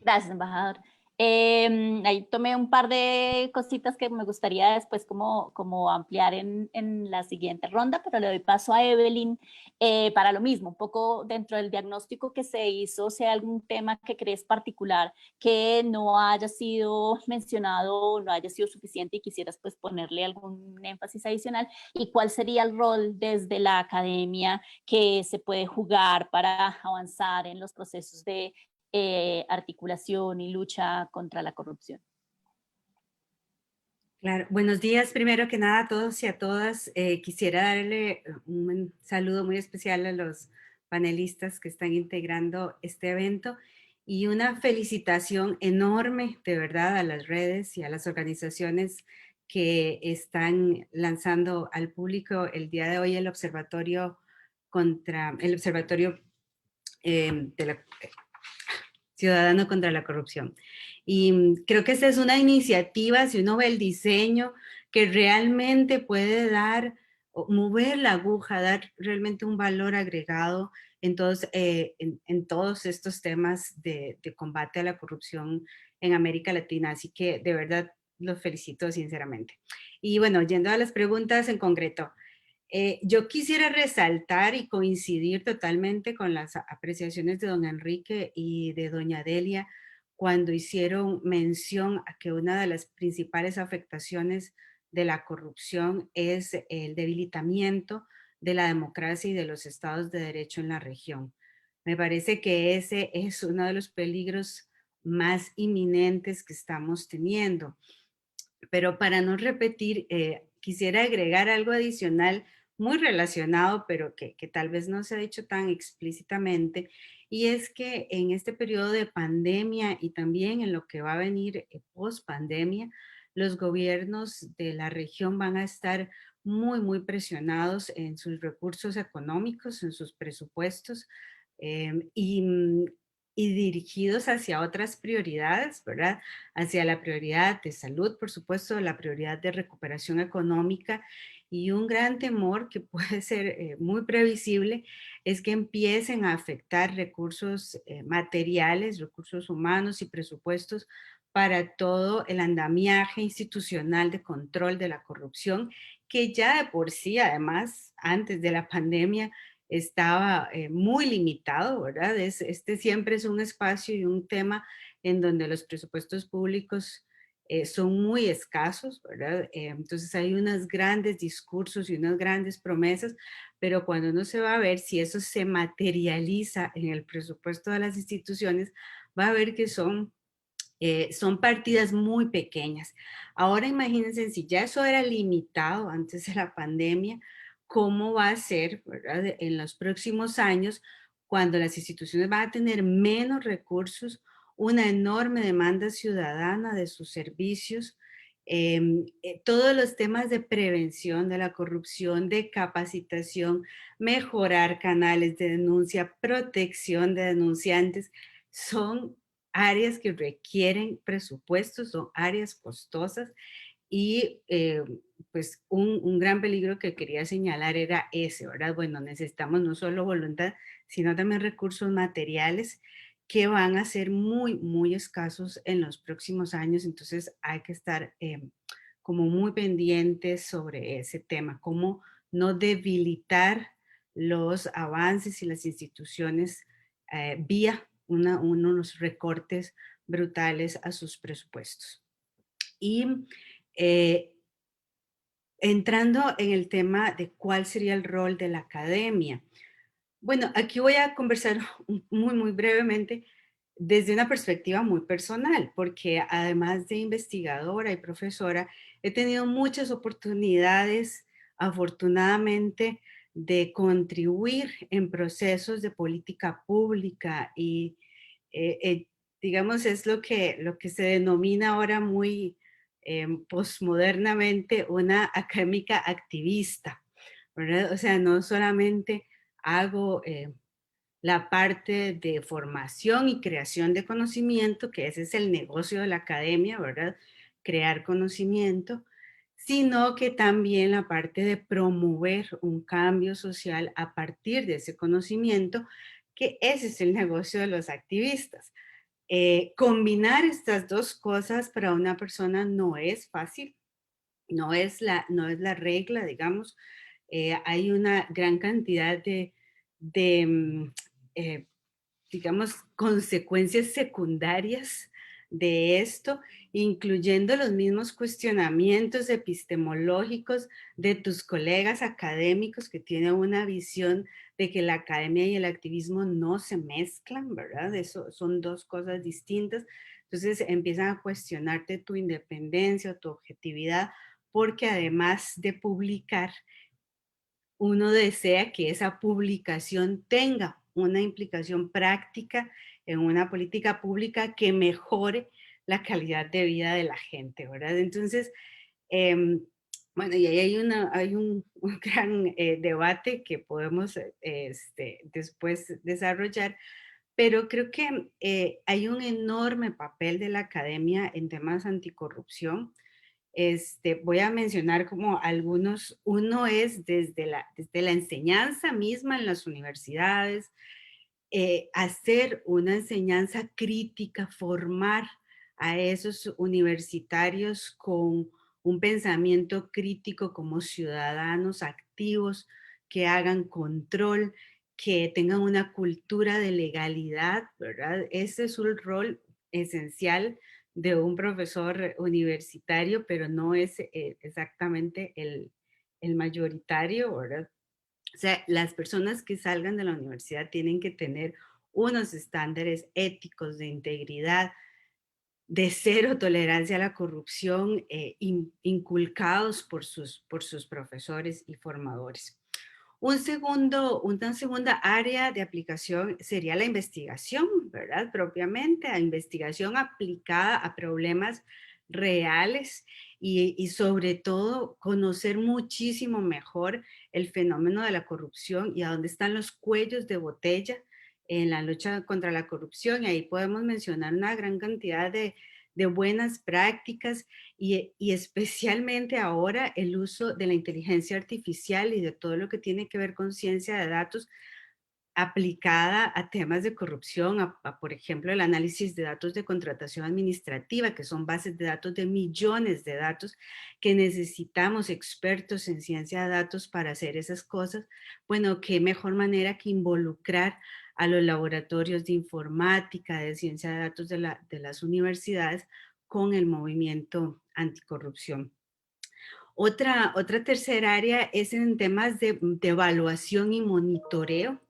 Gracias, embajador. Ahí tomé un par de cositas que me gustaría después como ampliar en la siguiente ronda, pero le doy paso a Evelyn para lo mismo, un poco dentro del diagnóstico que se hizo, si hay algún tema que crees particular que no haya sido mencionado o no haya sido suficiente y quisieras pues ponerle algún énfasis adicional, y cuál sería el rol desde la academia que se puede jugar para avanzar en los procesos de articulación y lucha contra la corrupción. Claro, buenos días primero que nada a todos y a todas. Quisiera darle un saludo muy especial a los panelistas que están integrando este evento y una felicitación enorme de verdad a las redes y a las organizaciones que están lanzando al público el día de hoy el observatorio Ciudadano contra la Corrupción. Y creo que esta es una iniciativa, si uno ve el diseño, que realmente puede mover la aguja, dar realmente un valor agregado en todos estos temas de combate a la corrupción en América Latina. Así que de verdad los felicito sinceramente. Y bueno, yendo a las preguntas en concreto, yo quisiera resaltar y coincidir totalmente con las apreciaciones de don Enrique y de doña Delia cuando hicieron mención a que una de las principales afectaciones de la corrupción es el debilitamiento de la democracia y de los estados de derecho en la región. Me parece que ese es uno de los peligros más inminentes que estamos teniendo. Pero para no repetir, quisiera agregar algo adicional muy relacionado, pero que tal vez no se ha dicho tan explícitamente, y es que en este periodo de pandemia y también en lo que va a venir post pandemia, los gobiernos de la región van a estar muy presionados en sus recursos económicos, en sus presupuestos, y dirigidos hacia otras prioridades, ¿verdad? Hacia la prioridad de salud, por supuesto, la prioridad de recuperación económica, y un gran temor que puede ser muy previsible es que empiecen a afectar recursos materiales, recursos humanos y presupuestos para todo el andamiaje institucional de control de la corrupción, que ya de por sí, además, antes de la pandemia, estaba muy limitado, ¿verdad? Este siempre es un espacio y un tema en donde los presupuestos públicos son muy escasos, ¿verdad? Entonces hay unos grandes discursos y unas grandes promesas, pero cuando uno se va a ver si eso se materializa en el presupuesto de las instituciones, va a ver que son partidas muy pequeñas. Ahora imagínense, si ya eso era limitado antes de la pandemia, ¿cómo va a ser, ¿verdad?, en los próximos años, cuando las instituciones van a tener menos recursos, una enorme demanda ciudadana de sus servicios, todos los temas de prevención de la corrupción, de capacitación, mejorar canales de denuncia, protección de denunciantes, son áreas que requieren presupuestos, son áreas costosas, y pues un gran peligro que quería señalar era ese, ¿verdad? Bueno, necesitamos no solo voluntad, sino también recursos materiales que van a ser muy escasos en los próximos años. Entonces hay que estar como muy pendientes sobre ese tema, cómo no debilitar los avances y las instituciones vía unos recortes brutales a sus presupuestos. Y entrando en el tema de cuál sería el rol de la academia. Bueno, aquí voy a conversar muy brevemente desde una perspectiva muy personal, porque además de investigadora y profesora, he tenido muchas oportunidades, afortunadamente, de contribuir en procesos de política pública y, digamos, es lo que se denomina ahora muy postmodernamente una académica activista, ¿verdad? O sea, no solamente hago la parte de formación y creación de conocimiento, que ese es el negocio de la academia, ¿verdad? Crear conocimiento, sino que también la parte de promover un cambio social a partir de ese conocimiento, que ese es el negocio de los activistas. Combinar estas dos cosas para una persona no es fácil, no es la regla, digamos. Hay una gran cantidad de digamos, consecuencias secundarias de esto, incluyendo los mismos cuestionamientos epistemológicos de tus colegas académicos que tienen una visión de que la academia y el activismo no se mezclan, ¿verdad? Eso son dos cosas distintas. Entonces empiezan a cuestionarte tu independencia o tu objetividad, porque además de publicar, uno desea que esa publicación tenga una implicación práctica en una política pública que mejore la calidad de vida de la gente, ¿verdad? Entonces, bueno, y ahí hay un gran debate que podemos después desarrollar, pero creo que hay un enorme papel de la academia en temas anticorrupción. Voy a mencionar como algunos. Uno es desde la enseñanza misma en las universidades, hacer una enseñanza crítica, formar a esos universitarios con un pensamiento crítico como ciudadanos activos, que hagan control, que tengan una cultura de legalidad, ¿verdad? Ese es un rol esencial de un profesor universitario, pero no es exactamente el mayoritario, ¿verdad? O sea, las personas que salgan de la universidad tienen que tener unos estándares éticos de integridad, de cero tolerancia a la corrupción, inculcados por sus profesores y formadores. Una segunda área de aplicación sería la investigación, ¿verdad? Propiamente, la investigación aplicada a problemas reales y sobre todo conocer muchísimo mejor el fenómeno de la corrupción y a dónde están los cuellos de botella en la lucha contra la corrupción. Y ahí podemos mencionar una gran cantidad de buenas prácticas y especialmente ahora el uso de la inteligencia artificial y de todo lo que tiene que ver con ciencia de datos aplicada a temas de corrupción, por ejemplo, el análisis de datos de contratación administrativa, que son bases de datos de millones de datos que necesitamos expertos en ciencia de datos para hacer esas cosas. Bueno, qué mejor manera que involucrar a los laboratorios de informática, de ciencia de datos de las universidades con el movimiento anticorrupción. Otra tercera área es en temas de evaluación y monitoreo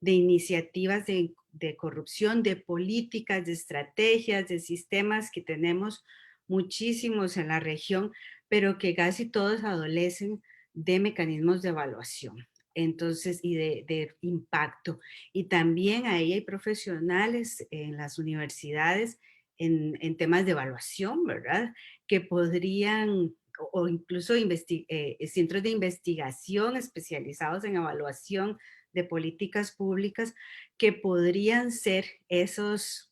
de iniciativas de corrupción, de políticas, de estrategias, de sistemas que tenemos muchísimos en la región, pero que casi todos adolecen de mecanismos de evaluación. Entonces, y de impacto. Y también ahí hay profesionales en las universidades en temas de evaluación, ¿verdad? Que podrían, o incluso centros de investigación especializados en evaluación de políticas públicas que podrían ser esos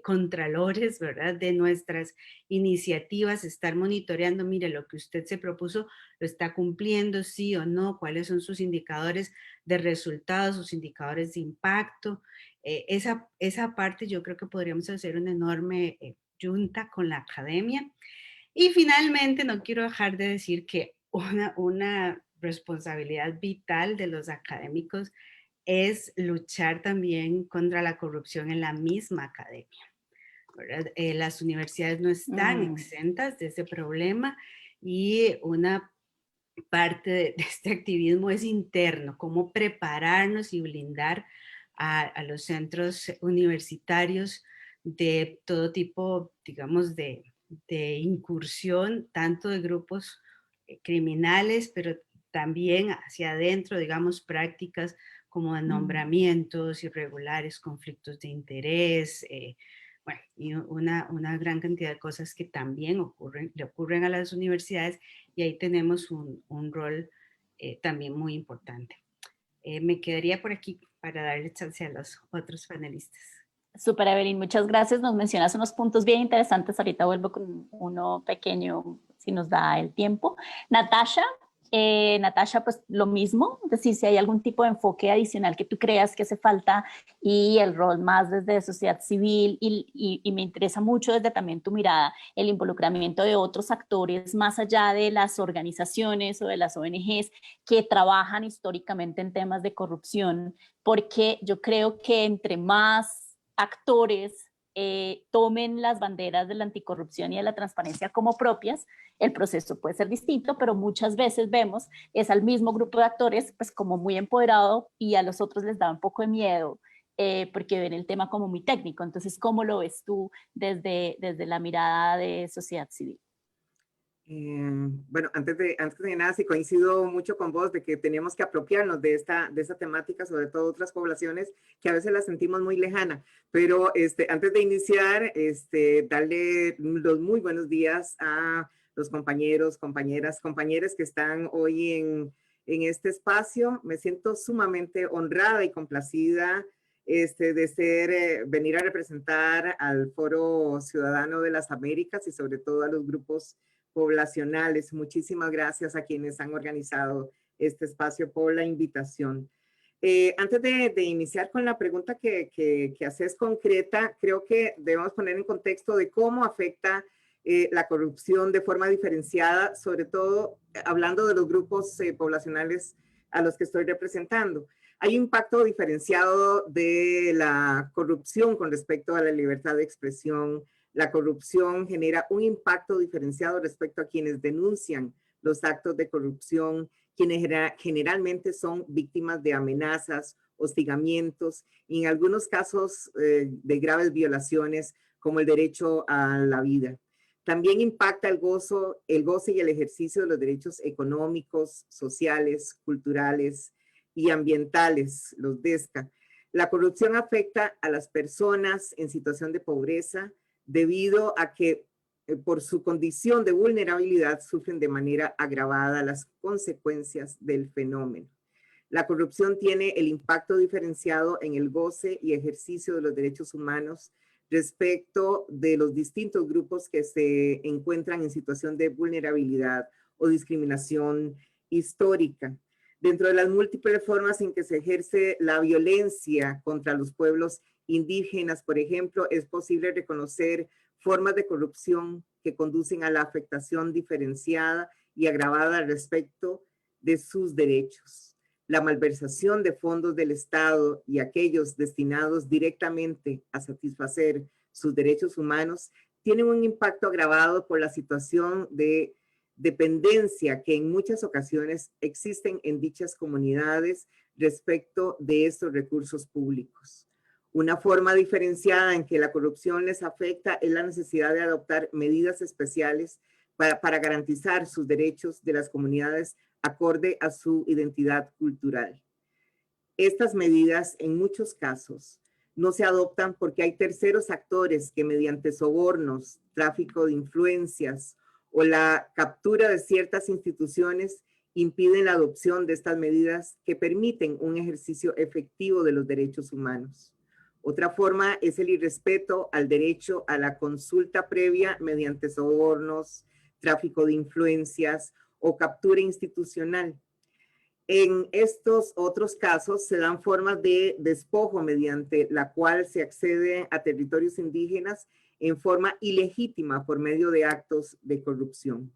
contralores, ¿verdad? De nuestras iniciativas, estar monitoreando, mire, lo que usted se propuso, ¿lo está cumpliendo, sí o no? ¿Cuáles son sus indicadores de resultados, sus indicadores de impacto? Esa parte yo creo que podríamos hacer una enorme junta con la academia. Y finalmente, no quiero dejar de decir que una responsabilidad vital de los académicos es luchar también contra la corrupción en la misma academia, ¿verdad? Las universidades no están exentas de ese problema y una parte de este activismo es interno, cómo prepararnos y blindar a los centros universitarios de todo tipo, digamos, de incursión, tanto de grupos criminales, pero también hacia adentro, digamos, prácticas como de nombramientos irregulares, conflictos de interés, bueno, y una gran cantidad de cosas que también le ocurren a las universidades, y ahí tenemos un rol también muy importante. Me quedaría por aquí para darle chance a los otros panelistas. Súper, Evelyn, muchas gracias. Nos mencionas unos puntos bien interesantes. Ahorita vuelvo con uno pequeño, si nos da el tiempo. Natasha, pues lo mismo, es decir, si hay algún tipo de enfoque adicional que tú creas que hace falta y el rol más desde sociedad civil y me interesa mucho desde también tu mirada, el involucramiento de otros actores más allá de las organizaciones o de las ONGs que trabajan históricamente en temas de corrupción, porque yo creo que entre más actores tomen las banderas de la anticorrupción y de la transparencia como propias, el proceso puede ser distinto, pero muchas veces vemos es al mismo grupo de actores pues como muy empoderado y a los otros les da un poco de miedo porque ven el tema como muy técnico. Entonces, ¿cómo lo ves tú desde la mirada de sociedad civil? Bueno, antes de nada, sí coincido mucho con vos de que teníamos que apropiarnos de esta temática, sobre todo otras poblaciones que a veces la sentimos muy lejana. Pero antes de iniciar, darle los muy buenos días a los compañeros, compañeras que están hoy en este espacio. Me siento sumamente honrada y complacida de venir a representar al Foro Ciudadano de las Américas y sobre todo a los grupos poblacionales. Muchísimas gracias a quienes han organizado este espacio por la invitación. Antes de iniciar con la pregunta que haces concreta, creo que debemos poner en contexto de cómo afecta la corrupción de forma diferenciada, sobre todo hablando de los grupos poblacionales a los que estoy representando. Hay un impacto diferenciado de la corrupción con respecto a la libertad de expresión, La corrupción genera un impacto diferenciado respecto a quienes denuncian los actos de corrupción, quienes generalmente son víctimas de amenazas, hostigamientos y en algunos casos de graves violaciones como el derecho a la vida. También impacta el goce y el ejercicio de los derechos económicos, sociales, culturales y ambientales, los DESCA. La corrupción afecta a las personas en situación de pobreza debido a que por su condición de vulnerabilidad sufren de manera agravada las consecuencias del fenómeno. La corrupción tiene el impacto diferenciado en el goce y ejercicio de los derechos humanos respecto de los distintos grupos que se encuentran en situación de vulnerabilidad o discriminación histórica. Dentro de las múltiples formas en que se ejerce la violencia contra los pueblos indígenas, por ejemplo, es posible reconocer formas de corrupción que conducen a la afectación diferenciada y agravada respecto de sus derechos. La malversación de fondos del Estado y aquellos destinados directamente a satisfacer sus derechos humanos tienen un impacto agravado por la situación de dependencia que en muchas ocasiones existen en dichas comunidades respecto de estos recursos públicos. Una forma diferenciada en que la corrupción les afecta es la necesidad de adoptar medidas especiales para garantizar sus derechos de las comunidades acorde a su identidad cultural. Estas medidas, en muchos casos, no se adoptan porque hay terceros actores que mediante sobornos, tráfico de influencias o la captura de ciertas instituciones impiden la adopción de estas medidas que permiten un ejercicio efectivo de los derechos humanos. Otra forma es el irrespeto al derecho a la consulta previa mediante sobornos, tráfico de influencias o captura institucional. En estos otros casos se dan formas de despojo mediante la cual se accede a territorios indígenas en forma ilegítima por medio de actos de corrupción.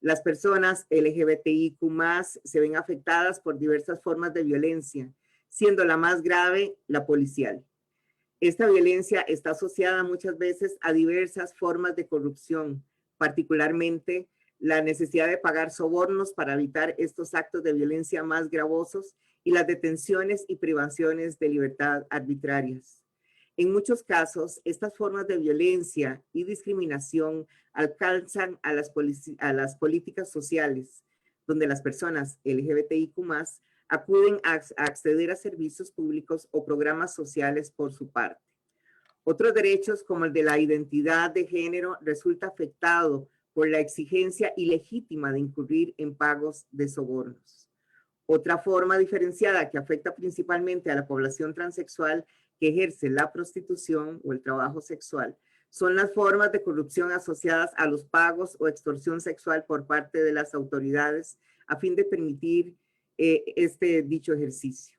Las personas LGBTIQ+ se ven afectadas por diversas formas de violencia, siendo la más grave la policial. Esta violencia está asociada muchas veces a diversas formas de corrupción, particularmente la necesidad de pagar sobornos para evitar estos actos de violencia más gravosos y las detenciones y privaciones de libertad arbitrarias. En muchos casos, estas formas de violencia y discriminación alcanzan a las políticas sociales, donde las personas LGBTIQ+ acuden a acceder a servicios públicos o programas sociales por su parte. Otros derechos, como el de la identidad de género, resulta afectado por la exigencia ilegítima de incurrir en pagos de sobornos. Otra forma diferenciada que afecta principalmente a la población transexual que ejerce la prostitución o el trabajo sexual son las formas de corrupción asociadas a los pagos o extorsión sexual por parte de las autoridades a fin de permitir dicho ejercicio.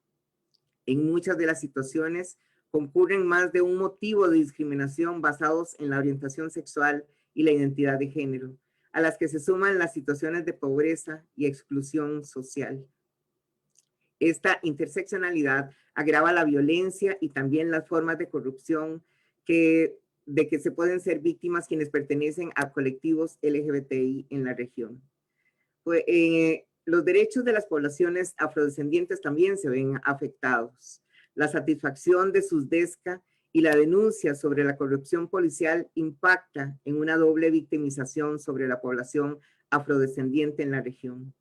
En muchas de las situaciones concurren más de un motivo de discriminación basados en la orientación sexual y la identidad de género, a las que se suman las situaciones de pobreza y exclusión social. Esta interseccionalidad agrava la violencia y también las formas de corrupción de que se pueden ser víctimas quienes pertenecen a colectivos LGBTI en la región. Los derechos de las poblaciones afrodescendientes también se ven afectados. La satisfacción de sus DESCA y la denuncia sobre la corrupción policial impacta en una doble victimización sobre la población afrodescendiente en la región.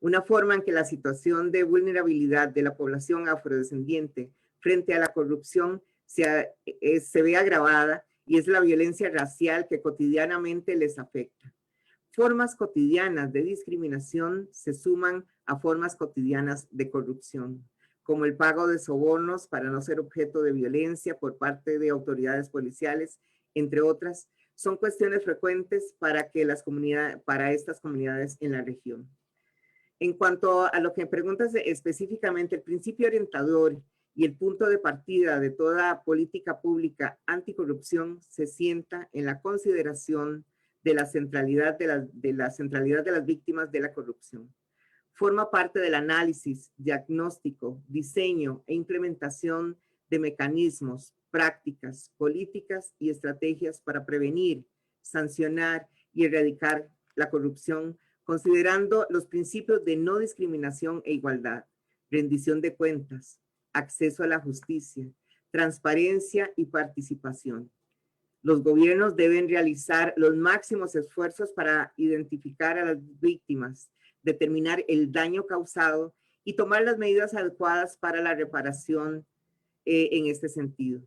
Una forma en que la situación de vulnerabilidad de la población afrodescendiente frente a la corrupción se ve agravada y es la violencia racial que cotidianamente les afecta. Formas cotidianas de discriminación se suman a formas cotidianas de corrupción, como el pago de sobornos para no ser objeto de violencia por parte de autoridades policiales, entre otras, son cuestiones frecuentes para estas comunidades en la región. En cuanto a lo que me preguntas específicamente, el principio orientador y el punto de partida de toda política pública anticorrupción se sienta en la consideración de la centralidad de las víctimas de la corrupción. Forma parte del análisis, diagnóstico, diseño e implementación de mecanismos, prácticas, políticas y estrategias para prevenir, sancionar y erradicar la corrupción, considerando los principios de no discriminación e igualdad, rendición de cuentas, acceso a la justicia, transparencia y participación. Los gobiernos deben realizar los máximos esfuerzos para identificar a las víctimas, determinar el daño causado y tomar las medidas adecuadas para la reparación en este sentido.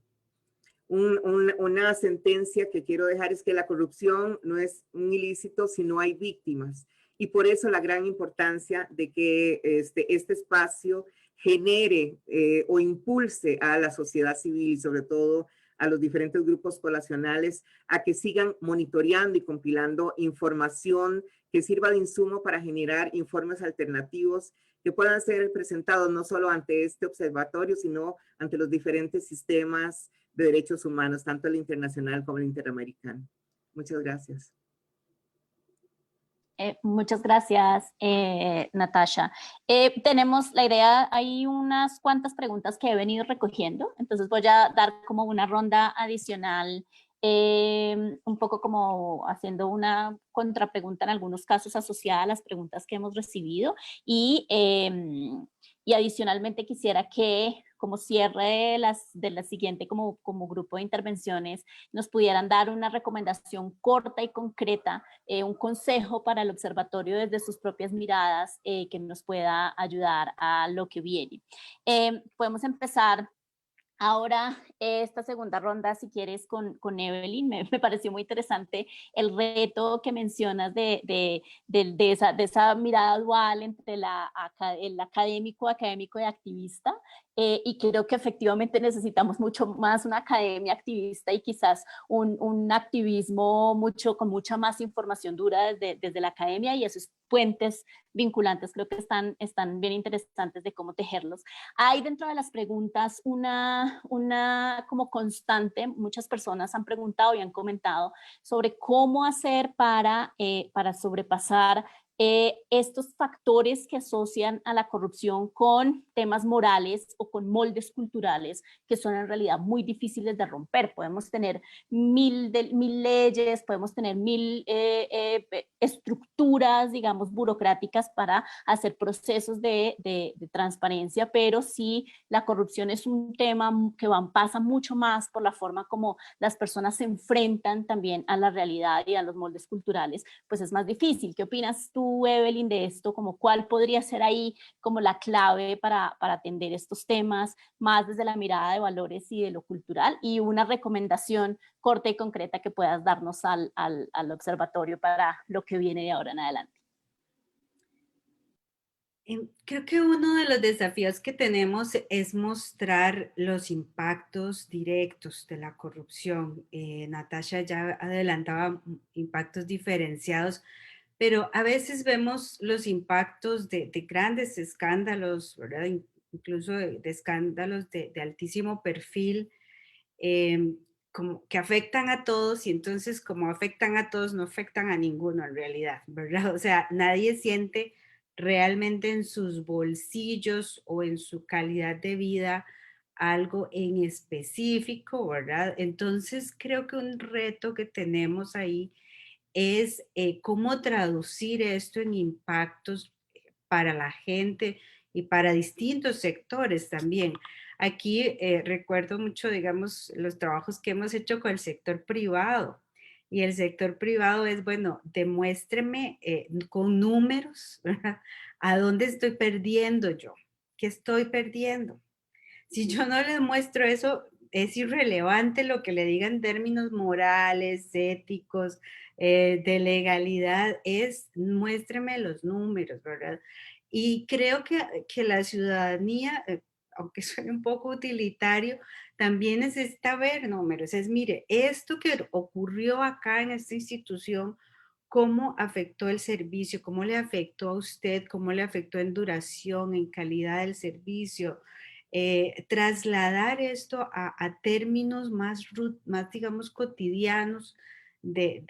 Una sentencia que quiero dejar es que la corrupción no es un ilícito si no hay víctimas. Y por eso la gran importancia de que este espacio genere o impulse a la sociedad civil y sobre todo a los diferentes grupos poblacionales a que sigan monitoreando y compilando información que sirva de insumo para generar informes alternativos que puedan ser presentados no solo ante este observatorio, sino ante los diferentes sistemas de derechos humanos, tanto el internacional como el interamericano. Muchas gracias. Muchas gracias, Natasha. Tenemos la idea, hay unas cuantas preguntas que he venido recogiendo, entonces voy a dar como una ronda adicional, un poco como haciendo una contrapregunta en algunos casos asociada a las preguntas que hemos recibido y adicionalmente quisiera que como cierre de la siguiente como grupo de intervenciones nos pudieran dar una recomendación corta y concreta, un consejo para el observatorio desde sus propias miradas que nos pueda ayudar a lo que viene. Podemos empezar ahora esta segunda ronda, si quieres, con Evelyn. Me pareció muy interesante el reto que mencionas de esa mirada dual entre el académico y activista. Y creo que efectivamente necesitamos mucho más una academia activista y quizás un activismo con mucha más información dura desde la academia, y esos puentes vinculantes creo que están bien interesantes de cómo tejerlos. Hay dentro de las preguntas una como constante, muchas personas han preguntado y han comentado sobre cómo hacer para sobrepasar estos factores que asocian a la corrupción con temas morales o con moldes culturales que son en realidad muy difíciles de romper. Podemos tener mil leyes, podemos tener mil estructuras, digamos, burocráticas para hacer procesos de transparencia, pero sí la corrupción es un tema que pasa mucho más por la forma como las personas se enfrentan también a la realidad y a los moldes culturales, pues es más difícil. ¿Qué opinas tú, Evelyn, de esto? Como ¿cuál podría ser ahí como la clave para atender estos temas más desde la mirada de valores y de lo cultural? Y una recomendación corta y concreta que puedas darnos al observatorio para lo que viene de ahora en adelante. Creo que uno de los desafíos que tenemos es mostrar los impactos directos de la corrupción. Natasha ya adelantaba impactos diferenciados, pero a veces vemos los impactos de grandes escándalos, ¿verdad? Incluso de escándalos de altísimo perfil, como que afectan a todos, y entonces como afectan a todos, no afectan a ninguno en realidad, ¿verdad? O sea, nadie siente realmente en sus bolsillos o en su calidad de vida algo en específico, ¿verdad? Entonces creo que un reto que tenemos ahí es cómo traducir esto en impactos para la gente y para distintos sectores también. Aquí recuerdo mucho, digamos, los trabajos que hemos hecho con el sector privado. Y el sector privado es, bueno, demuéstreme con números, ¿verdad? ¿A dónde estoy perdiendo yo? ¿Qué estoy perdiendo? Si yo no les muestro eso, es irrelevante lo que le digan en términos morales, éticos, de legalidad, muéstreme los números, ¿verdad? Y creo que la ciudadanía, aunque suene un poco utilitario, también necesita ver números. Mire, esto que ocurrió acá en esta institución, cómo afectó el servicio, cómo le afectó a usted, cómo le afectó en duración, en calidad del servicio. Trasladar esto a términos más, digamos, cotidianos de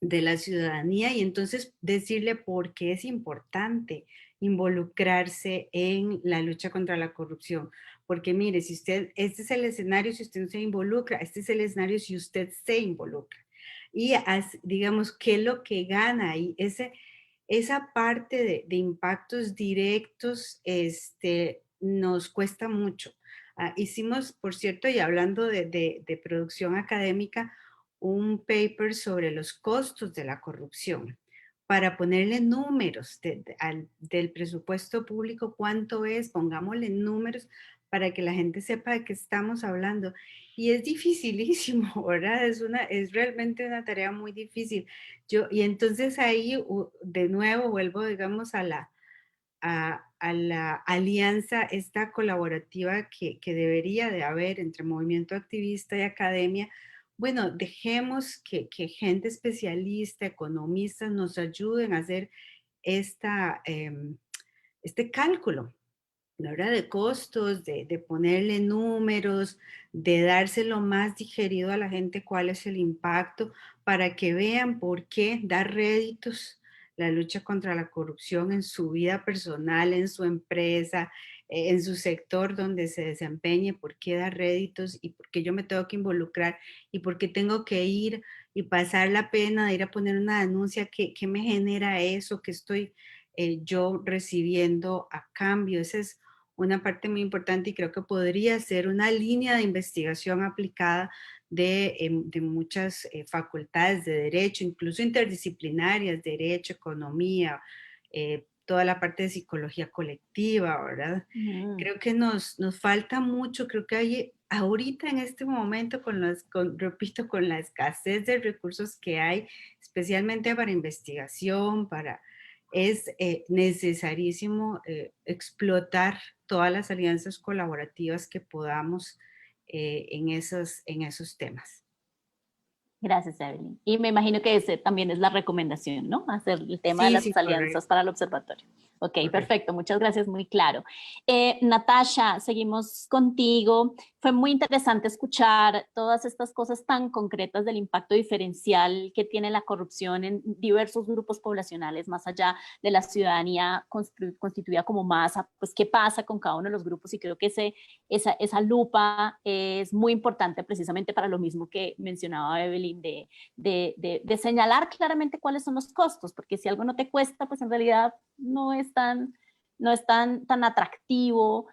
la ciudadanía, y entonces decirle por qué es importante involucrarse en la lucha contra la corrupción, porque mire, si usted, este es el escenario si usted no se involucra, este es el escenario si usted se involucra. Y digamos, ¿qué es lo que gana ahí? Esa parte de impactos directos nos cuesta mucho. Hicimos, por cierto, y hablando de producción académica, un paper sobre los costos de la corrupción, para ponerle números del presupuesto público, cuánto es, pongámosle números para que la gente sepa de qué estamos hablando. Y es dificilísimo, ¿verdad? Es realmente una tarea muy difícil. Y entonces ahí, de nuevo, vuelvo, digamos, a la alianza esta colaborativa que debería de haber entre movimiento activista y academia. Bueno, dejemos que gente especialista, economistas, nos ayuden a hacer este cálculo, ¿verdad? De costos, de ponerle números, de dárselo más digerido a la gente cuál es el impacto, para que vean por qué dar réditos la lucha contra la corrupción en su vida personal, en su empresa, en su sector donde se desempeñe, por qué dar réditos y por qué yo me tengo que involucrar y por qué tengo que ir y pasar la pena de ir a poner una denuncia, ¿qué me genera eso? ¿Qué estoy yo recibiendo a cambio? Esa es una parte muy importante y creo que podría ser una línea de investigación aplicada de muchas facultades de derecho, incluso interdisciplinarias, derecho, economía, toda la parte de psicología colectiva, ¿verdad? Creo que nos falta mucho, creo que hay ahorita en este momento, repito, con la escasez de recursos que hay, especialmente para investigación, es necesarísimo explotar todas las alianzas colaborativas que podamos en esos temas. Gracias, Evelyn. Y me imagino que ese también es la recomendación, ¿no? Hacer el tema de las alianzas correcto. para el observatorio. Ok, Correcto. Perfecto. Muchas gracias, muy claro. Natasha, seguimos contigo. Fue muy interesante escuchar todas estas cosas tan concretas del impacto diferencial que tiene la corrupción en diversos grupos poblacionales, más allá de la ciudadanía constituida como masa. Pues, ¿qué pasa con cada uno de los grupos? Y creo que esa lupa es muy importante precisamente para lo mismo que mencionaba Evelyn, de señalar claramente cuáles son los costos, porque si algo no te cuesta, pues en realidad no es tan atractivo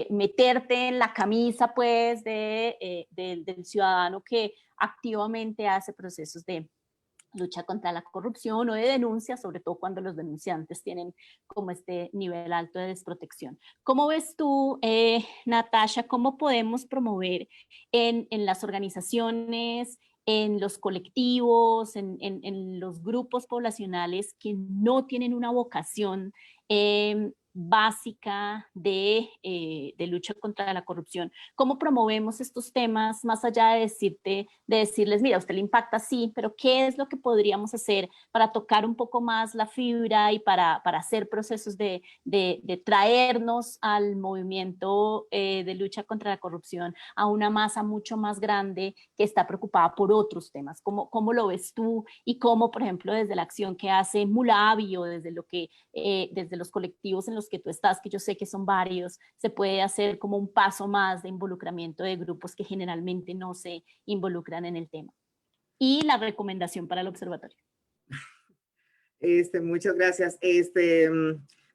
meterte en la camisa pues del ciudadano que activamente hace procesos de lucha contra la corrupción o de denuncia, sobre todo cuando los denunciantes tienen como este nivel alto de desprotección. ¿Cómo ves tú, Natasha, cómo podemos promover en las organizaciones, en los colectivos, en los grupos poblacionales que no tienen una vocación básica de lucha contra la corrupción? ¿Cómo promovemos estos temas más allá de decirles, mira, a usted le impacta sí, pero qué es lo que podríamos hacer para tocar un poco más la fibra y para hacer procesos de traernos al movimiento de lucha contra la corrupción a una masa mucho más grande que está preocupada por otros temas? ¿Cómo lo ves tú? Y cómo, por ejemplo, desde la acción que hace Mulabi o desde los colectivos en los que tú estás, que yo sé que son varios, se puede hacer como un paso más de involucramiento de grupos que generalmente no se involucran en el tema? Y la recomendación para el observatorio. Muchas gracias.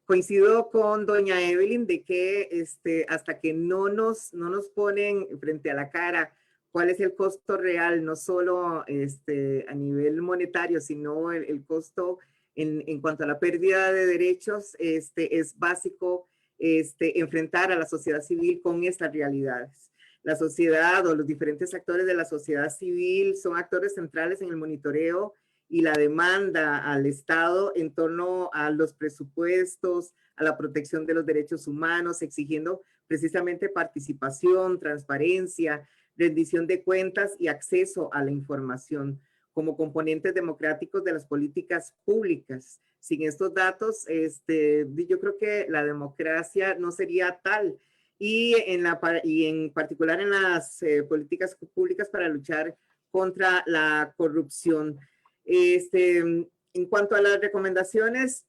Coincido con doña Evelyn de que hasta que no nos ponen frente a la cara cuál es el costo real, no solo a nivel monetario, sino el costo en cuanto a la pérdida de derechos, es básico enfrentar a la sociedad civil con estas realidades. La sociedad o los diferentes actores de la sociedad civil son actores centrales en el monitoreo y la demanda al Estado en torno a los presupuestos, a la protección de los derechos humanos, exigiendo precisamente participación, transparencia, rendición de cuentas y acceso a la información como componentes democráticos de las políticas públicas. Sin estos datos, yo creo que la democracia no sería tal. Y en particular en las políticas públicas para luchar contra la corrupción. En cuanto a las recomendaciones,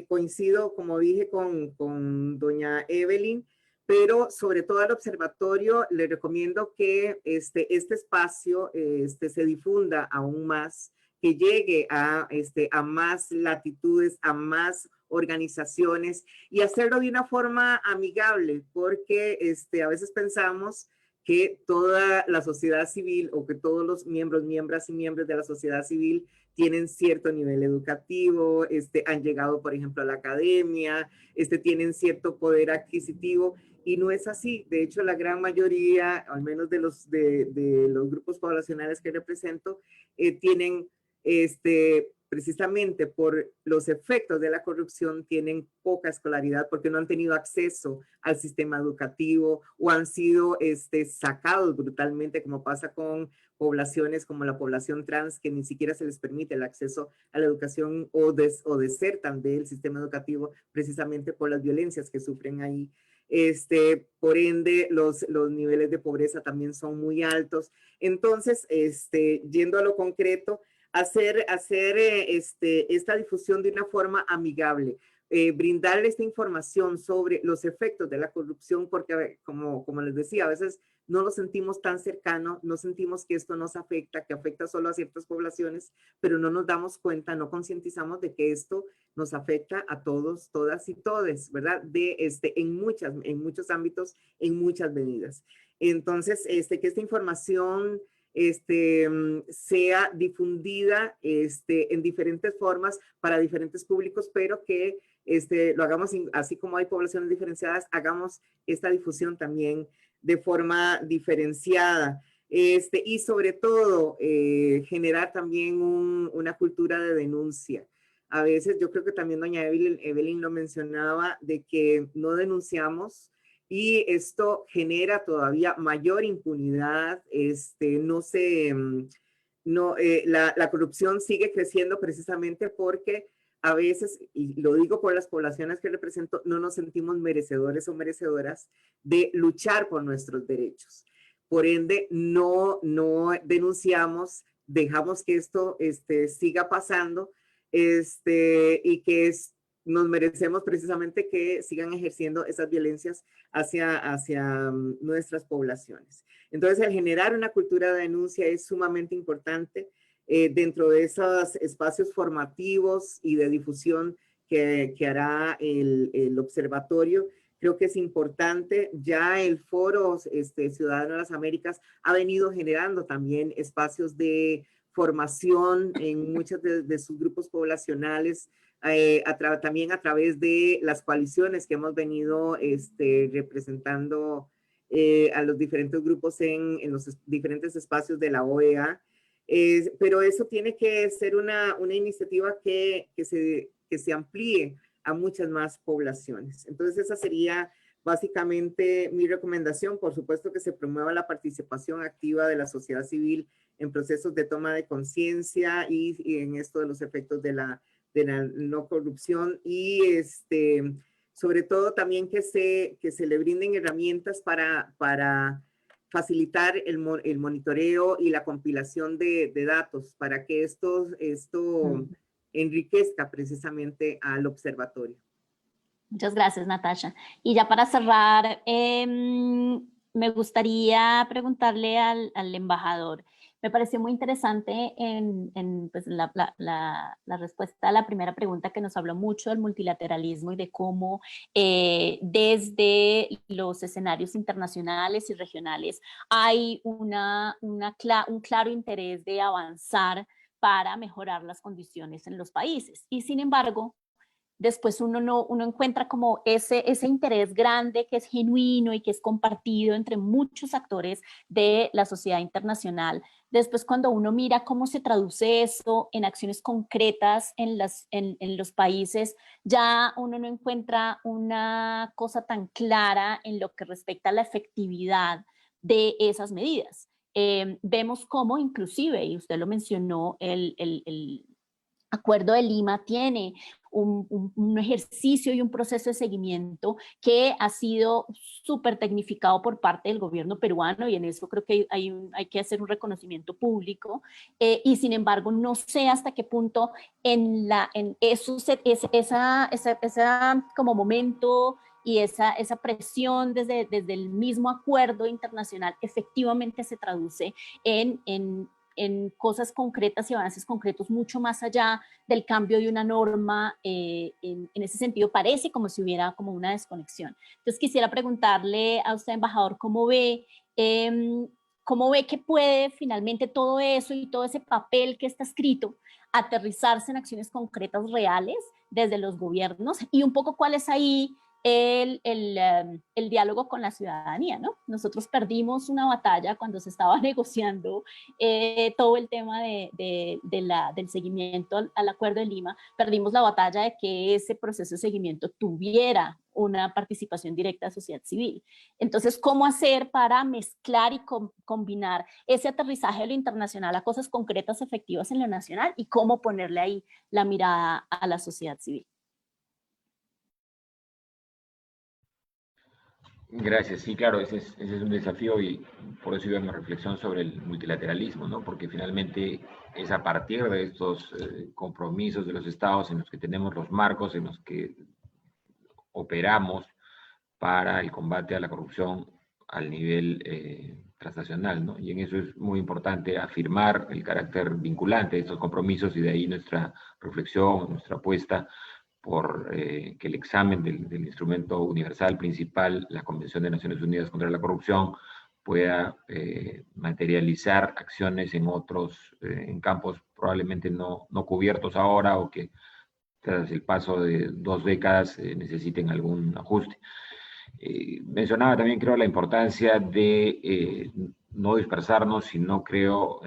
coincido, como dije, con doña Evelyn, pero sobre todo al observatorio le recomiendo que este espacio se difunda aún más, que llegue a más latitudes, a más organizaciones y hacerlo de una forma amigable, porque a veces pensamos que toda la sociedad civil o que todos los miembros de la sociedad civil tienen cierto nivel educativo, han llegado, por ejemplo, a la academia, tienen cierto poder adquisitivo, y no es así. De hecho, la gran mayoría, al menos de los grupos poblacionales que represento, tienen precisamente por los efectos de la corrupción, tienen poca escolaridad porque no han tenido acceso al sistema educativo o han sido sacados brutalmente, como pasa con poblaciones como la población trans, que ni siquiera se les permite el acceso a la educación o desertan del sistema educativo precisamente por las violencias que sufren ahí. Por ende, los niveles de pobreza también son muy altos. Entonces, yendo a lo concreto, hacer esta difusión de una forma amigable, brindarle esta información sobre los efectos de la corrupción, porque como les decía, a veces no lo sentimos tan cercano, no sentimos que esto nos afecta, que afecta solo a ciertas poblaciones, pero no nos damos cuenta, no concientizamos de que esto nos afecta a todos, todas y todes, ¿verdad? En muchos ámbitos, en muchas medidas. Entonces, que esta información sea difundida en diferentes formas para diferentes públicos, pero que lo hagamos, así como hay poblaciones diferenciadas, hagamos esta difusión también de forma diferenciada. Y sobre todo, generar también una cultura de denuncia. A veces, yo creo que también doña Evelyn lo mencionaba, de que no denunciamos, y esto genera todavía mayor impunidad. La corrupción sigue creciendo precisamente porque a veces, y lo digo por las poblaciones que represento, no nos sentimos merecedores o merecedoras de luchar por nuestros derechos. Por ende, no denunciamos, dejamos que esto siga pasando, y que nos merecemos precisamente que sigan ejerciendo esas violencias hacia nuestras poblaciones. Entonces, el generar una cultura de denuncia es sumamente importante dentro de esos espacios formativos y de difusión que hará el observatorio. Creo que es importante. Ya el Foro Ciudadano de las Américas ha venido generando también espacios de formación en muchos de sus grupos poblacionales, también a través de las coaliciones que hemos venido representando a los diferentes grupos en los diferentes espacios de la OEA. Pero eso tiene que ser una iniciativa que se amplíe a muchas más poblaciones. Entonces, esa sería básicamente mi recomendación. Por supuesto que se promueva la participación activa de la sociedad civil en procesos de toma de conciencia y en esto de los efectos de la no corrupción, y sobre todo también que se le brinden herramientas para facilitar el monitoreo y la compilación de datos, para que esto enriquezca precisamente al observatorio. Muchas gracias, Natasha. Y ya para cerrar, me gustaría preguntarle al embajador. Me pareció muy interesante pues, la respuesta a la primera pregunta, que nos habló mucho del multilateralismo y de cómo desde los escenarios internacionales y regionales hay un claro interés de avanzar para mejorar las condiciones en los países. Y sin embargo, después uno encuentra como ese interés grande que es genuino y que es compartido entre muchos actores de la sociedad internacional. Después, cuando uno mira cómo se traduce eso en acciones concretas en los países, ya uno no encuentra una cosa tan clara en lo que respecta a la efectividad de esas medidas. Vemos cómo inclusive, y usted lo mencionó, el Acuerdo de Lima tiene un ejercicio y un proceso de seguimiento que ha sido súper tecnificado por parte del gobierno peruano, y en eso creo que hay que hacer un reconocimiento público, y sin embargo no sé hasta qué punto esa como momento y esa presión desde el mismo acuerdo internacional efectivamente se traduce en cosas concretas y avances concretos mucho más allá del cambio de una norma. En ese sentido parece como si hubiera como una desconexión. Entonces quisiera preguntarle a usted, embajador, ¿cómo ve que puede finalmente todo eso y todo ese papel que está escrito aterrizarse en acciones concretas reales desde los gobiernos, y un poco cuál es ahí el diálogo con la ciudadanía, ¿no? Nosotros perdimos una batalla cuando se estaba negociando todo el tema del seguimiento al Acuerdo de Lima. Perdimos la batalla de que ese proceso de seguimiento tuviera una participación directa de sociedad civil. Entonces, ¿cómo hacer para mezclar y combinar ese aterrizaje de lo internacional a cosas concretas, efectivas en lo nacional, y cómo ponerle ahí la mirada a la sociedad civil? Gracias, sí, claro, ese es un desafío, y por eso iba mi reflexión sobre el multilateralismo, ¿no? Porque finalmente es a partir de estos compromisos de los estados en los que tenemos los marcos en los que operamos para el combate a la corrupción al nivel transnacional, ¿no? Y en eso es muy importante afirmar el carácter vinculante de estos compromisos, y de ahí nuestra reflexión, nuestra apuesta por que el examen del instrumento universal principal, la Convención de Naciones Unidas contra la Corrupción, pueda materializar acciones en otros, en campos probablemente no cubiertos ahora, o que tras el paso de 2 décadas necesiten algún ajuste. Mencionaba también, creo, la importancia de no dispersarnos, sino, creo,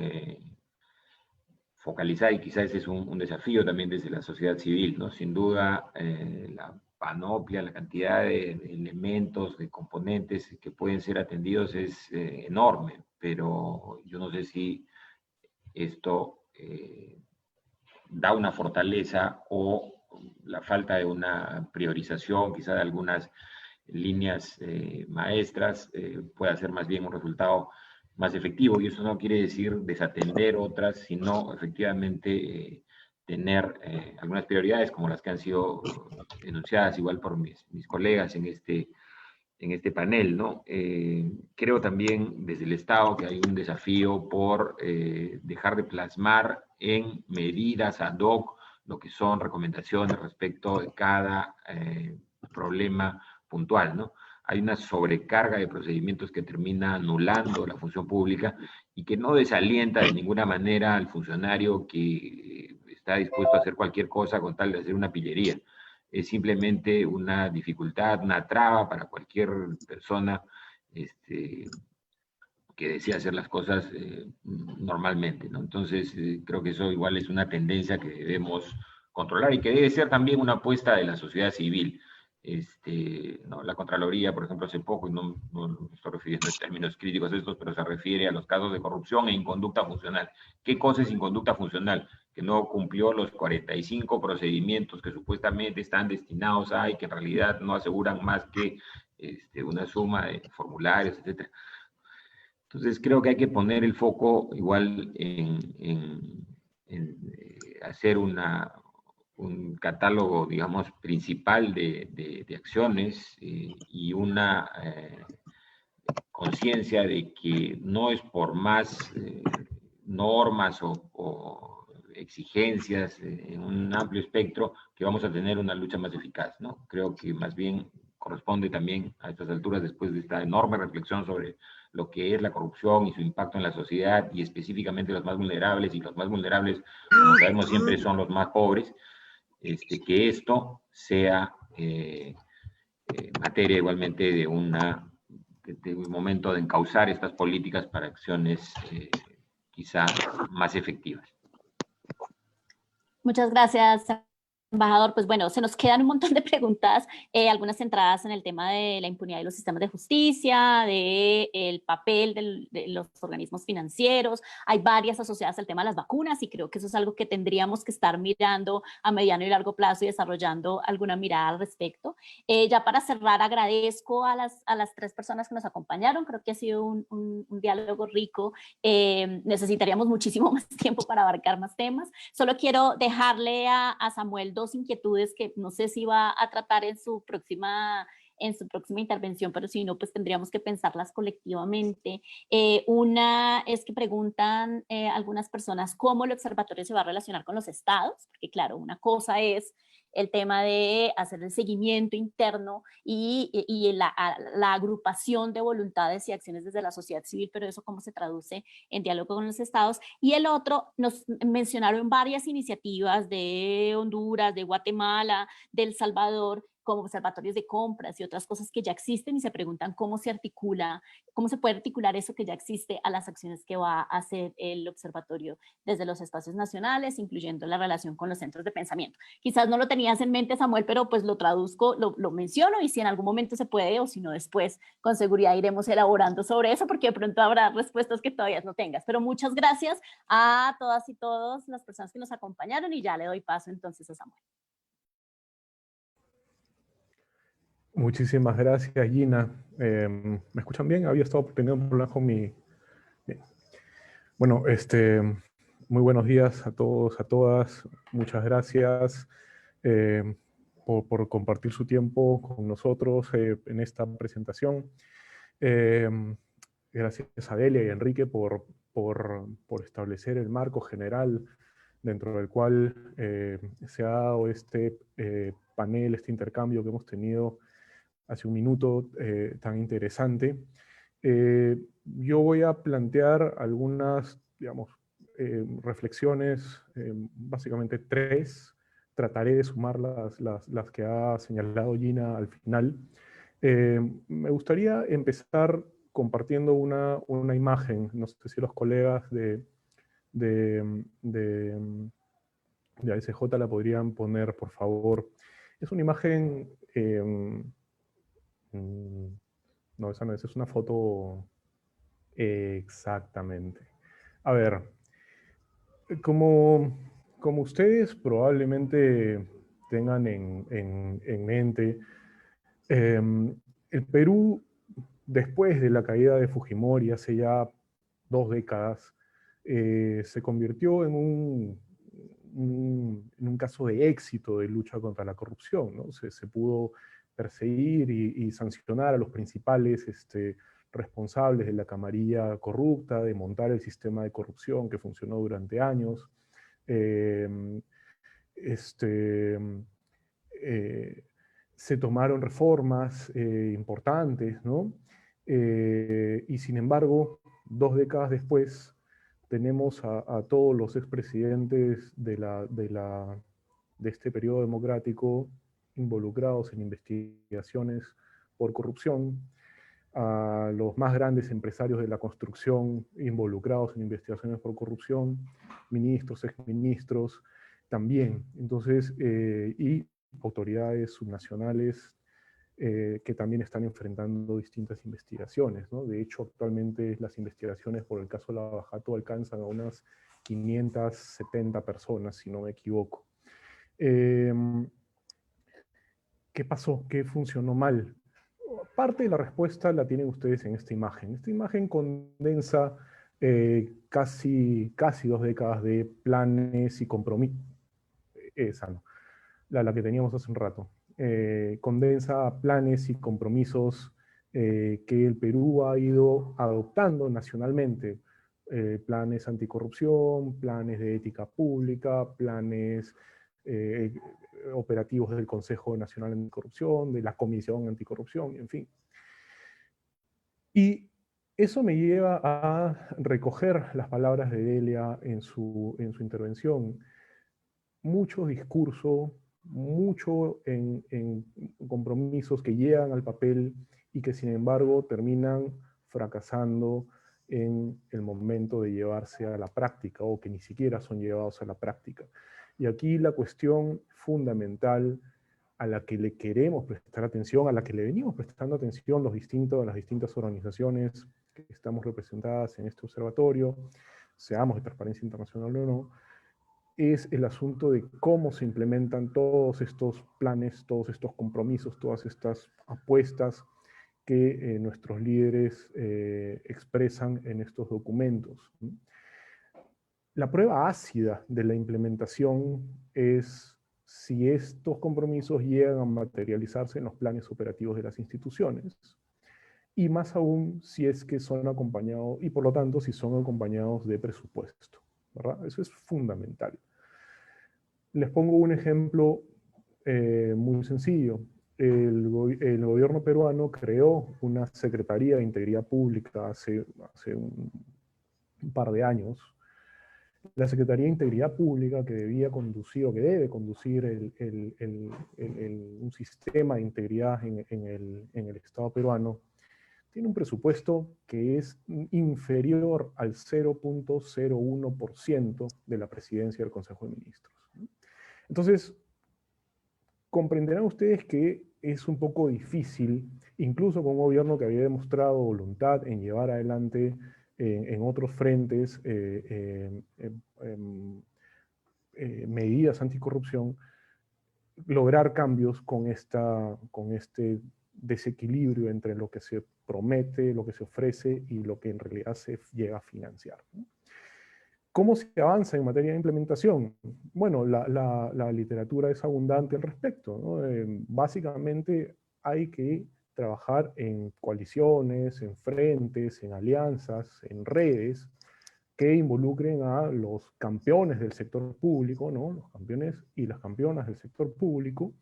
focalizar, y quizás ese es un desafío también desde la sociedad civil, ¿no? Sin duda, la panoplia, la cantidad de elementos, de componentes que pueden ser atendidos es enorme, pero yo no sé si esto da una fortaleza, o la falta de una priorización, quizá de algunas líneas maestras, puede hacer más bien un resultado más efectivo. Y eso no quiere decir desatender otras, sino efectivamente tener algunas prioridades como las que han sido enunciadas igual por mis colegas en este panel, ¿no? Creo también desde el Estado que hay un desafío por dejar de plasmar en medidas ad hoc lo que son recomendaciones respecto de cada problema puntual, ¿no? Hay una sobrecarga de procedimientos que termina anulando la función pública, y que no desalienta de ninguna manera al funcionario que está dispuesto a hacer cualquier cosa con tal de hacer una pillería. Es simplemente una dificultad, una traba para cualquier persona que desea hacer las cosas normalmente, ¿no? Entonces, creo que eso igual es una tendencia que debemos controlar, y que debe ser también una apuesta de la sociedad civil. ¿No? La Contraloría, por ejemplo, hace poco, y no me estoy refiriendo en términos críticos a estos, pero se refiere a los casos de corrupción e inconducta funcional. ¿Qué cosa es inconducta funcional? Que no cumplió los 45 procedimientos que supuestamente están destinados a, y que en realidad no aseguran más que una suma de formularios, etc. Entonces, creo que hay que poner el foco igual en hacer un catálogo, digamos, principal de acciones, y una conciencia de que no es por más normas o exigencias en un amplio espectro que vamos a tener una lucha más eficaz, ¿no? Creo que más bien corresponde también a estas alturas, después de esta enorme reflexión sobre lo que es la corrupción y su impacto en la sociedad, y específicamente los más vulnerables, y los más vulnerables, como sabemos, siempre son los más pobres, que esto sea materia igualmente de un momento de encauzar estas políticas para acciones quizá más efectivas. Muchas gracias, embajador. Pues bueno, se nos quedan un montón de preguntas, algunas centradas en el tema de la impunidad de los sistemas de justicia, del papel de los organismos financieros. Hay varias asociadas al tema de las vacunas, y creo que eso es algo que tendríamos que estar mirando a mediano y largo plazo y desarrollando alguna mirada al respecto. Ya para cerrar, agradezco a las 3 personas que nos acompañaron. Creo que ha sido un diálogo rico. Necesitaríamos muchísimo más tiempo para abarcar más temas. Solo quiero dejarle a Samuel 2 inquietudes que no sé si va a tratar en su próxima en su próxima intervención, pero si no, pues tendríamos que pensarlas colectivamente. Una es que preguntan algunas personas cómo el observatorio se va a relacionar con los estados, porque claro, una cosa es el tema de hacer el seguimiento interno y la agrupación de voluntades y acciones desde la sociedad civil, pero eso cómo se traduce en diálogo con los estados. Y el otro, nos mencionaron varias iniciativas de Honduras, de Guatemala, de El Salvador, como observatorios de compras y otras cosas que ya existen, y se preguntan cómo se articula, cómo se puede articular eso que ya existe a las acciones que va a hacer el observatorio desde los espacios nacionales, incluyendo la relación con los centros de pensamiento. Quizás no lo tenías en mente, Samuel, pero pues lo traduzco, lo menciono, y si en algún momento se puede, o si no después, con seguridad iremos elaborando sobre eso, porque de pronto habrá respuestas que todavía no tengas. Pero muchas gracias a todas y todos las personas que nos acompañaron, y ya le doy paso entonces a Samuel. Muchísimas gracias, Gina. ¿Me escuchan bien? Había estado teniendo un problema con mi... Bien. Bueno, muy buenos días a todos, a todas. Muchas gracias por compartir su tiempo con nosotros en esta presentación. Gracias a Delia y Enrique por establecer el marco general dentro del cual se ha dado este panel, este intercambio que hemos tenido hace un minuto tan interesante. Yo voy a plantear algunas, digamos, reflexiones, básicamente 3. Trataré de sumar las que ha señalado Gina al final. Me gustaría empezar compartiendo una imagen. No sé si los colegas de ASJ la podrían poner, por favor. Es una imagen... no, esa no es, es una foto exactamente. A ver, como ustedes probablemente tengan en mente, el Perú, después de la caída de Fujimori hace ya 2 décadas, se convirtió en un caso de éxito de lucha contra la corrupción, ¿no? Se pudo perseguir y sancionar a los principales responsables de la camarilla corrupta, de montar el sistema de corrupción que funcionó durante años. Se tomaron reformas importantes, ¿no? Y sin embargo, 2 décadas después, tenemos a todos los expresidentes de este periodo democrático involucrados en investigaciones por corrupción, a los más grandes empresarios de la construcción involucrados en investigaciones por corrupción, ministros, exministros también. Entonces, y autoridades subnacionales que también están enfrentando distintas investigaciones, ¿no? De hecho, actualmente las investigaciones por el caso Lava Jato alcanzan a unas 570 personas, si no me equivoco. ¿Qué pasó? ¿Qué funcionó mal? Parte de la respuesta la tienen ustedes en esta imagen. Esta imagen condensa casi 2 décadas de planes y compromisos. Esa no, la que teníamos hace un rato. Condensa planes y compromisos que el Perú ha ido adoptando nacionalmente. Planes anticorrupción, planes de ética pública, planes operativos del Consejo Nacional Anticorrupción, de la Comisión Anticorrupción, en fin. Y eso me lleva a recoger las palabras de Delia en su intervención. Mucho discurso, mucho en compromisos que llegan al papel y que sin embargo terminan fracasando en el momento de llevarse a la práctica, o que ni siquiera son llevados a la práctica. Y aquí la cuestión fundamental a la que le queremos prestar atención, a la que le venimos prestando atención las distintas organizaciones que estamos representadas en este observatorio, seamos de Transparencia Internacional o no, es el asunto de cómo se implementan todos estos planes, todos estos compromisos, todas estas apuestas que nuestros líderes expresan en estos documentos. La prueba ácida de la implementación es si estos compromisos llegan a materializarse en los planes operativos de las instituciones, y más aún si es que son acompañados, y por lo tanto si son acompañados de presupuesto, ¿verdad? Eso es fundamental. Les pongo un ejemplo muy sencillo. El gobierno peruano creó una Secretaría de Integridad Pública hace un par de años. La Secretaría de Integridad Pública que debía conducir, o que debe conducir un sistema de integridad en el Estado peruano, tiene un presupuesto que es inferior al 0.01% de la presidencia del Consejo de Ministros. Entonces, comprenderán ustedes que es un poco difícil, incluso con un gobierno que había demostrado voluntad en llevar adelante en otros frentes medidas anticorrupción, lograr cambios con este desequilibrio entre lo que se promete, lo que se ofrece y lo que en realidad se llega a financiar, ¿no? ¿Cómo se avanza en materia de implementación? Bueno, la literatura es abundante al respecto, ¿no? Básicamente hay que trabajar en coaliciones, en frentes, en alianzas, en redes que involucren a los campeones del sector público, ¿no? Los campeones y las campeonas del sector público,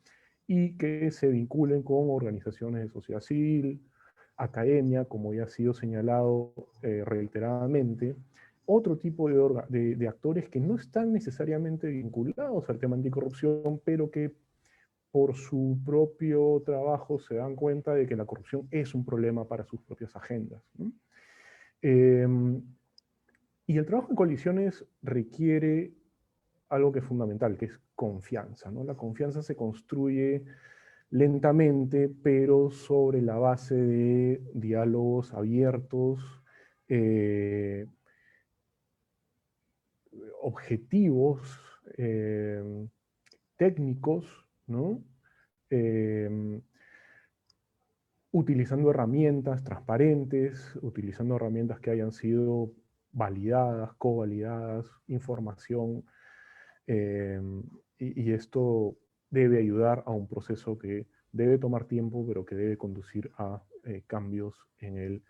y que se vinculen con organizaciones de sociedad civil, academia, como ya ha sido señalado reiteradamente, otro tipo de actores que no están necesariamente vinculados al tema anticorrupción, pero que por su propio trabajo se dan cuenta de que la corrupción es un problema para sus propias agendas, ¿no? Y el trabajo en coaliciones requiere algo que es fundamental, que es confianza, ¿no? La confianza se construye lentamente, pero sobre la base de diálogos abiertos, objetivos, técnicos, ¿no? Utilizando herramientas transparentes, utilizando herramientas que hayan sido validadas, covalidadas, información, y esto debe ayudar a un proceso que debe tomar tiempo, pero que debe conducir a cambios en el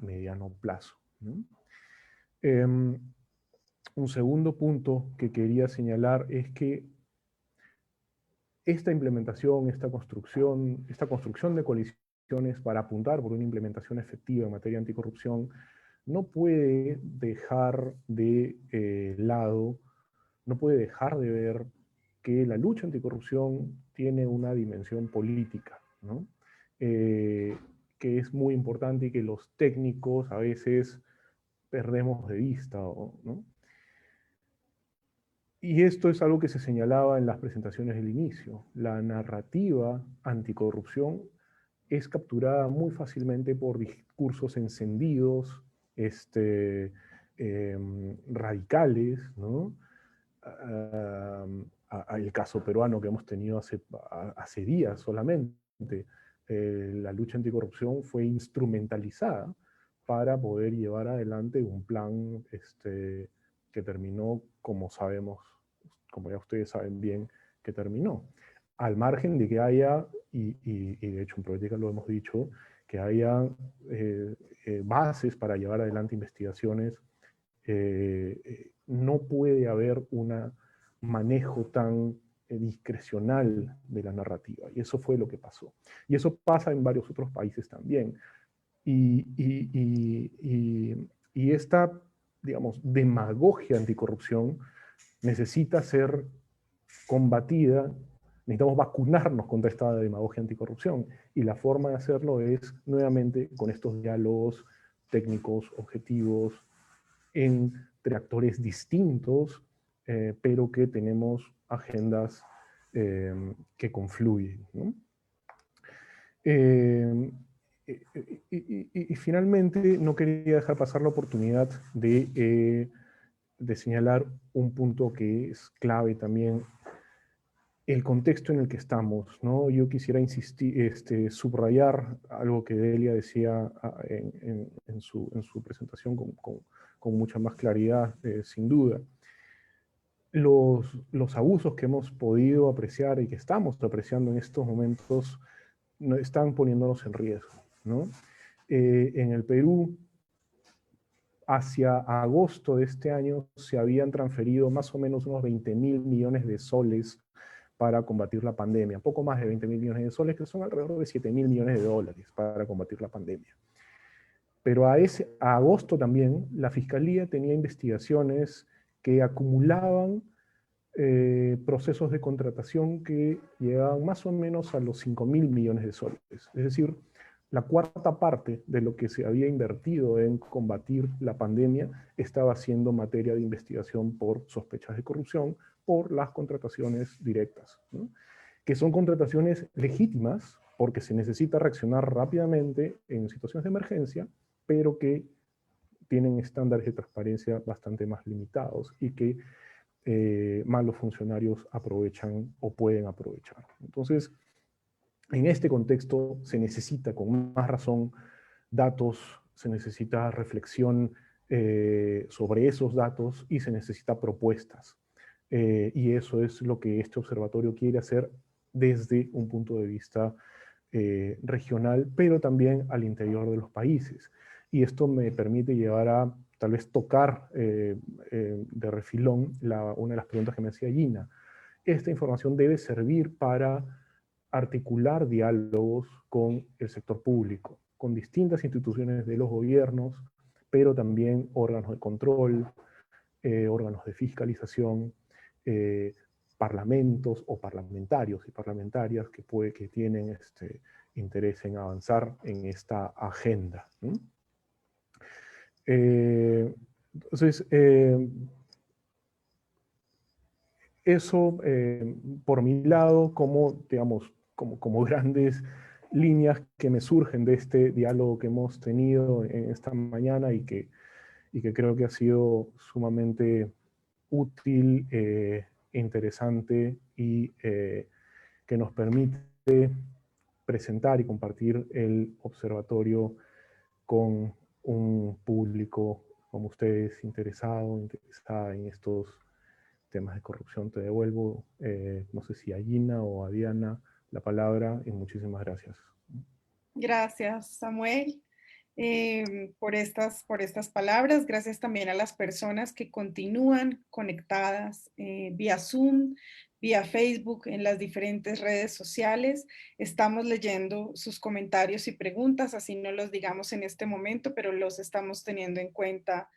mediano plazo, ¿no? Un segundo punto que quería señalar es que esta implementación, esta construcción de coaliciones para apuntar por una implementación efectiva en materia de anticorrupción no puede dejar de lado, no puede dejar de ver que la lucha anticorrupción tiene una dimensión política, ¿no? Que es muy importante y que los técnicos a veces perdemos de vista, ¿no? Y esto es algo que se señalaba en las presentaciones del inicio. La narrativa anticorrupción es capturada muy fácilmente por discursos encendidos, radicales, ¿no? El caso peruano que hemos tenido hace días solamente, la lucha anticorrupción fue instrumentalizada para poder llevar adelante un plan que terminó como sabemos, como ya ustedes saben bien que terminó. Al margen de que haya, y de hecho en política lo hemos dicho, que haya bases para llevar adelante investigaciones, no puede haber un manejo tan discrecional de la narrativa. Y eso fue lo que pasó. Y eso pasa en varios otros países también. Y esta, digamos, demagogia anticorrupción necesita ser combatida. Necesitamos vacunarnos contra esta demagogia anticorrupción. Y la forma de hacerlo es, nuevamente, con estos diálogos técnicos, objetivos, entre actores distintos, pero que tenemos agendas que confluyen, ¿no? Y finalmente, no quería dejar pasar la oportunidad de señalar un punto que es clave también, el contexto en el que estamos, ¿no? Yo quisiera insistir, subrayar algo que Delia decía en su presentación con mucha más claridad, sin duda. los abusos que hemos podido apreciar y que estamos apreciando en estos momentos están poniéndonos en riesgo, ¿no? En el Perú, hacia agosto de este año, se habían transferido más o menos unos 20.000 millones de soles para combatir la pandemia, poco más de 20.000 millones de soles, que son alrededor de 7.000 millones de dólares para combatir la pandemia. Pero a agosto también, la Fiscalía tenía investigaciones que acumulaban procesos de contratación que llegaban más o menos a los 5.000 millones de soles. Es decir, la cuarta parte de lo que se había invertido en combatir la pandemia estaba siendo materia de investigación por sospechas de corrupción, por las contrataciones directas, ¿no? Que son contrataciones legítimas porque se necesita reaccionar rápidamente en situaciones de emergencia, pero que tienen estándares de transparencia bastante más limitados y que malos funcionarios aprovechan o pueden aprovechar. Entonces, en este contexto se necesita con más razón datos, se necesita reflexión sobre esos datos y se necesita propuestas. Y eso es lo que este observatorio quiere hacer desde un punto de vista regional, pero también al interior de los países. Y esto me permite llevar a tal vez tocar de refilón una de las preguntas que me hacía Gina. Esta información debe servir para articular diálogos con el sector público, con distintas instituciones de los gobiernos, pero también órganos de control, órganos de fiscalización, parlamentos o parlamentarios y parlamentarias que tienen interés en avanzar en esta agenda, ¿no? Entonces, eso por mi lado, digamos, como grandes líneas que me surgen de este diálogo que hemos tenido en esta mañana y que creo que ha sido sumamente útil, interesante y que nos permite presentar y compartir el observatorio con un público como ustedes interesada en estos temas de corrupción. Te devuelvo, no sé si a Gina o a Diana, la palabra y muchísimas gracias. Gracias, Samuel, por estas palabras. Gracias también a las personas que continúan conectadas vía Zoom, vía Facebook, en las diferentes redes sociales. Estamos leyendo sus comentarios y preguntas, así no los digamos en este momento, pero los estamos teniendo en cuenta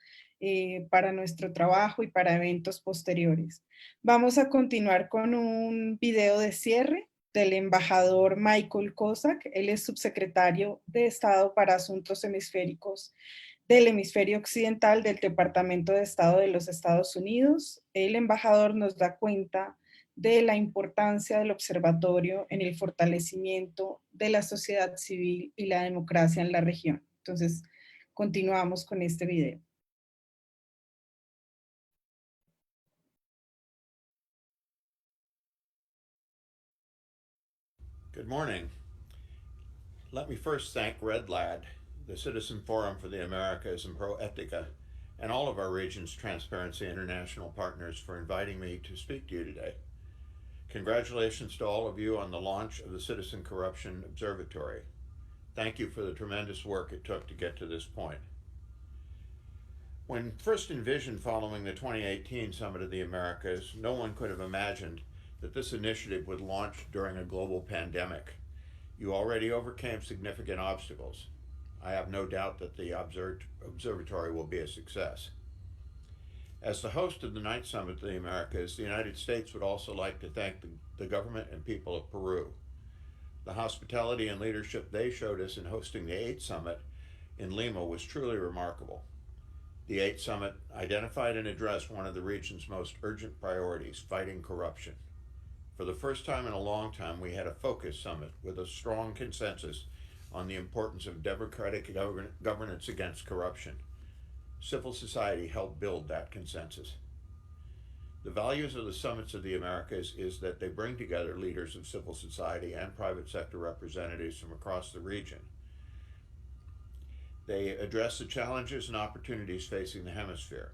para nuestro trabajo y para eventos posteriores. Vamos a continuar con un video de cierre del embajador Michael Kozak. Él es subsecretario de Estado para Asuntos Hemisféricos del Hemisferio Occidental del Departamento de Estado de los Estados Unidos. El embajador nos da cuenta de la importancia del observatorio en el fortalecimiento de la sociedad civil y la democracia en la región. Entonces, continuamos con este video. Good morning. Let me first thank Red Lad, the Citizen Forum for the Americas, and ProEtica, and all of our region's Transparency International partners for inviting me to speak to you today. Congratulations to all of you on the launch of the Citizen Corruption Observatory. Thank you for the tremendous work it took to get to this point. When first envisioned following the 2018 Summit of the Americas, no one could have imagined that this initiative would launch during a global pandemic. You already overcame significant obstacles. I have no doubt that the observatory will be a success. As the host of the 9th Summit of the Americas, the United States would also like to thank the government and people of Peru. The hospitality and leadership they showed us in hosting the 8th Summit in Lima was truly remarkable. The 8th Summit identified and addressed one of the region's most urgent priorities, fighting corruption. For the first time in a long time, we had a focused summit with a strong consensus on the importance of democratic governance against corruption. Civil society helped build that consensus. The values of the Summits of the Americas is that they bring together leaders of civil society and private sector representatives from across the region. They address the challenges and opportunities facing the hemisphere.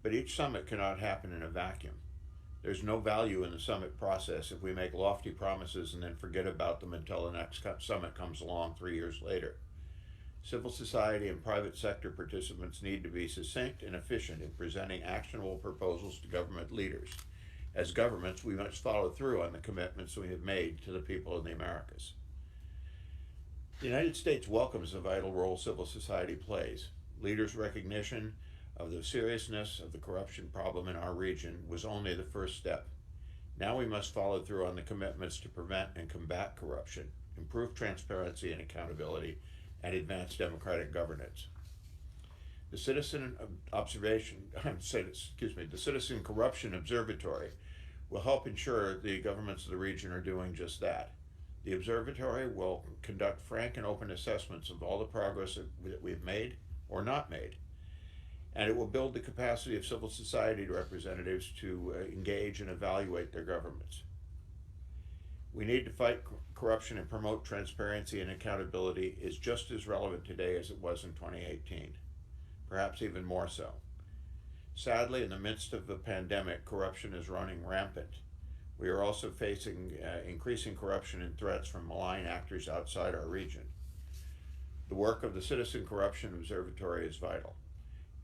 But each summit cannot happen in a vacuum. There's no value in the summit process if we make lofty promises and then forget about them until the next summit comes along 3 years later. Civil society and private sector participants need to be succinct and efficient in presenting actionable proposals to government leaders. As governments, we must follow through on the commitments we have made to the people of the Americas. The United States welcomes the vital role civil society plays. Leaders' recognition of the seriousness of the corruption problem in our region was only the first step. Now we must follow through on the commitments to prevent and combat corruption, improve transparency and accountability, and advance democratic governance. The Citizen Corruption Observatory will help ensure the governments of the region are doing just that. The observatory will conduct frank and open assessments of all the progress that we've made or not made. And it will build the capacity of civil society representatives to engage and evaluate their governments. We need to fight corruption and promote transparency and accountability is just as relevant today as it was in 2018, perhaps even more so. Sadly, in the midst of the pandemic, corruption is running rampant. We are also facing increasing corruption and threats from malign actors outside our region. The work of the Citizen Corruption Observatory is vital.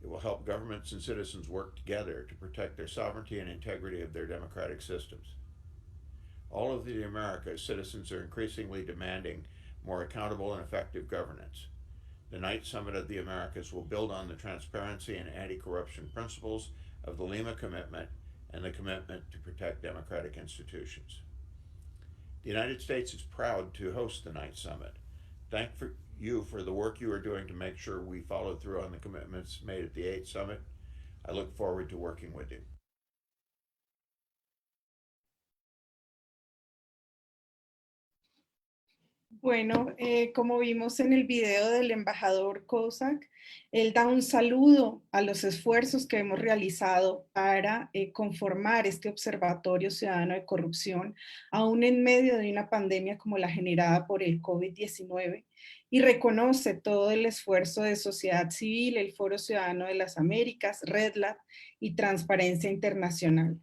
It will help governments and citizens work together to protect their sovereignty and integrity of their democratic systems. All of the Americas, citizens are increasingly demanding more accountable and effective governance. The Ninth Summit of the Americas will build on the transparency and anti-corruption principles of the Lima Commitment and the commitment to protect democratic institutions. The United States is proud to host the Ninth Summit. Thank you for the work you are doing to make sure we follow through on the commitments made at the 8th Summit. I look forward to working with you. Bueno, como vimos en el video del embajador Kozak, él da un saludo a los esfuerzos que hemos realizado para conformar este Observatorio Ciudadano de Corrupción, aún en medio de una pandemia como la generada por el COVID-19, y reconoce todo el esfuerzo de sociedad civil, el Foro Ciudadano de las Américas, RedLab y Transparencia Internacional.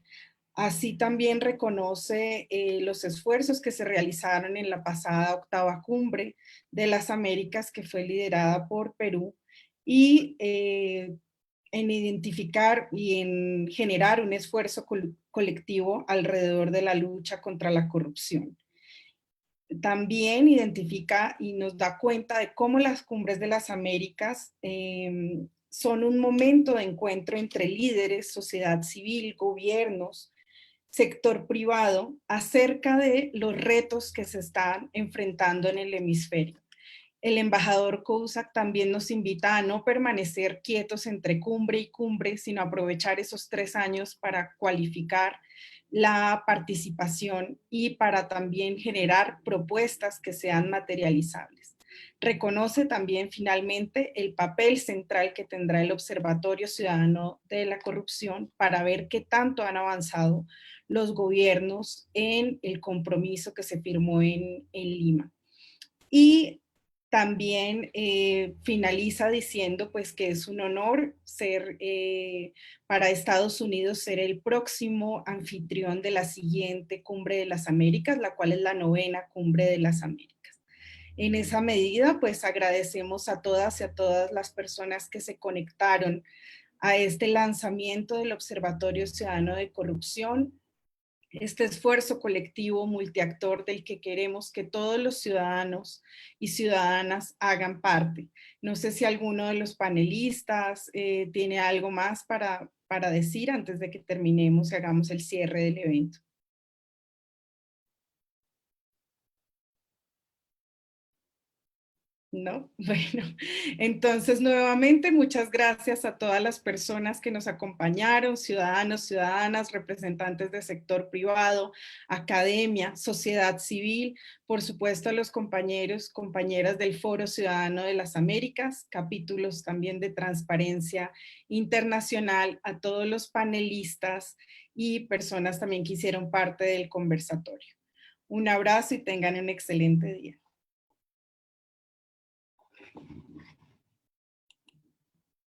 Así también reconoce los esfuerzos que se realizaron en la pasada 8ª Cumbre de las Américas, que fue liderada por Perú, y en identificar y en generar un esfuerzo colectivo alrededor de la lucha contra la corrupción. También identifica y nos da cuenta de cómo las Cumbres de las Américas son un momento de encuentro entre líderes, sociedad civil, gobiernos, sector privado, acerca de los retos que se están enfrentando en el hemisferio. El embajador Kozak también nos invita a no permanecer quietos entre cumbre y cumbre, sino aprovechar esos 3 años para cualificar la participación y para también generar propuestas que sean materializables. Reconoce también finalmente el papel central que tendrá el Observatorio Ciudadano de la Corrupción para ver qué tanto han avanzado los gobiernos en el compromiso que se firmó en Lima. Y también finaliza diciendo pues que es un honor ser para Estados Unidos ser el próximo anfitrión de la siguiente Cumbre de las Américas, la cual es la 9ª Cumbre de las Américas. En esa medida pues agradecemos a todas y a todas las personas que se conectaron a este lanzamiento del Observatorio Ciudadano de Corrupción, este esfuerzo colectivo multiactor del que queremos que todos los ciudadanos y ciudadanas hagan parte. No sé si alguno de los panelistas tiene algo más para decir antes de que terminemos y hagamos el cierre del evento. ¿No? Bueno, entonces nuevamente muchas gracias a todas las personas que nos acompañaron, ciudadanos, ciudadanas, representantes del sector privado, academia, sociedad civil, por supuesto a los compañeros, compañeras del Foro Ciudadano de las Américas, capítulos también de Transparencia Internacional, a todos los panelistas y personas también que hicieron parte del conversatorio. Un abrazo y tengan un excelente día.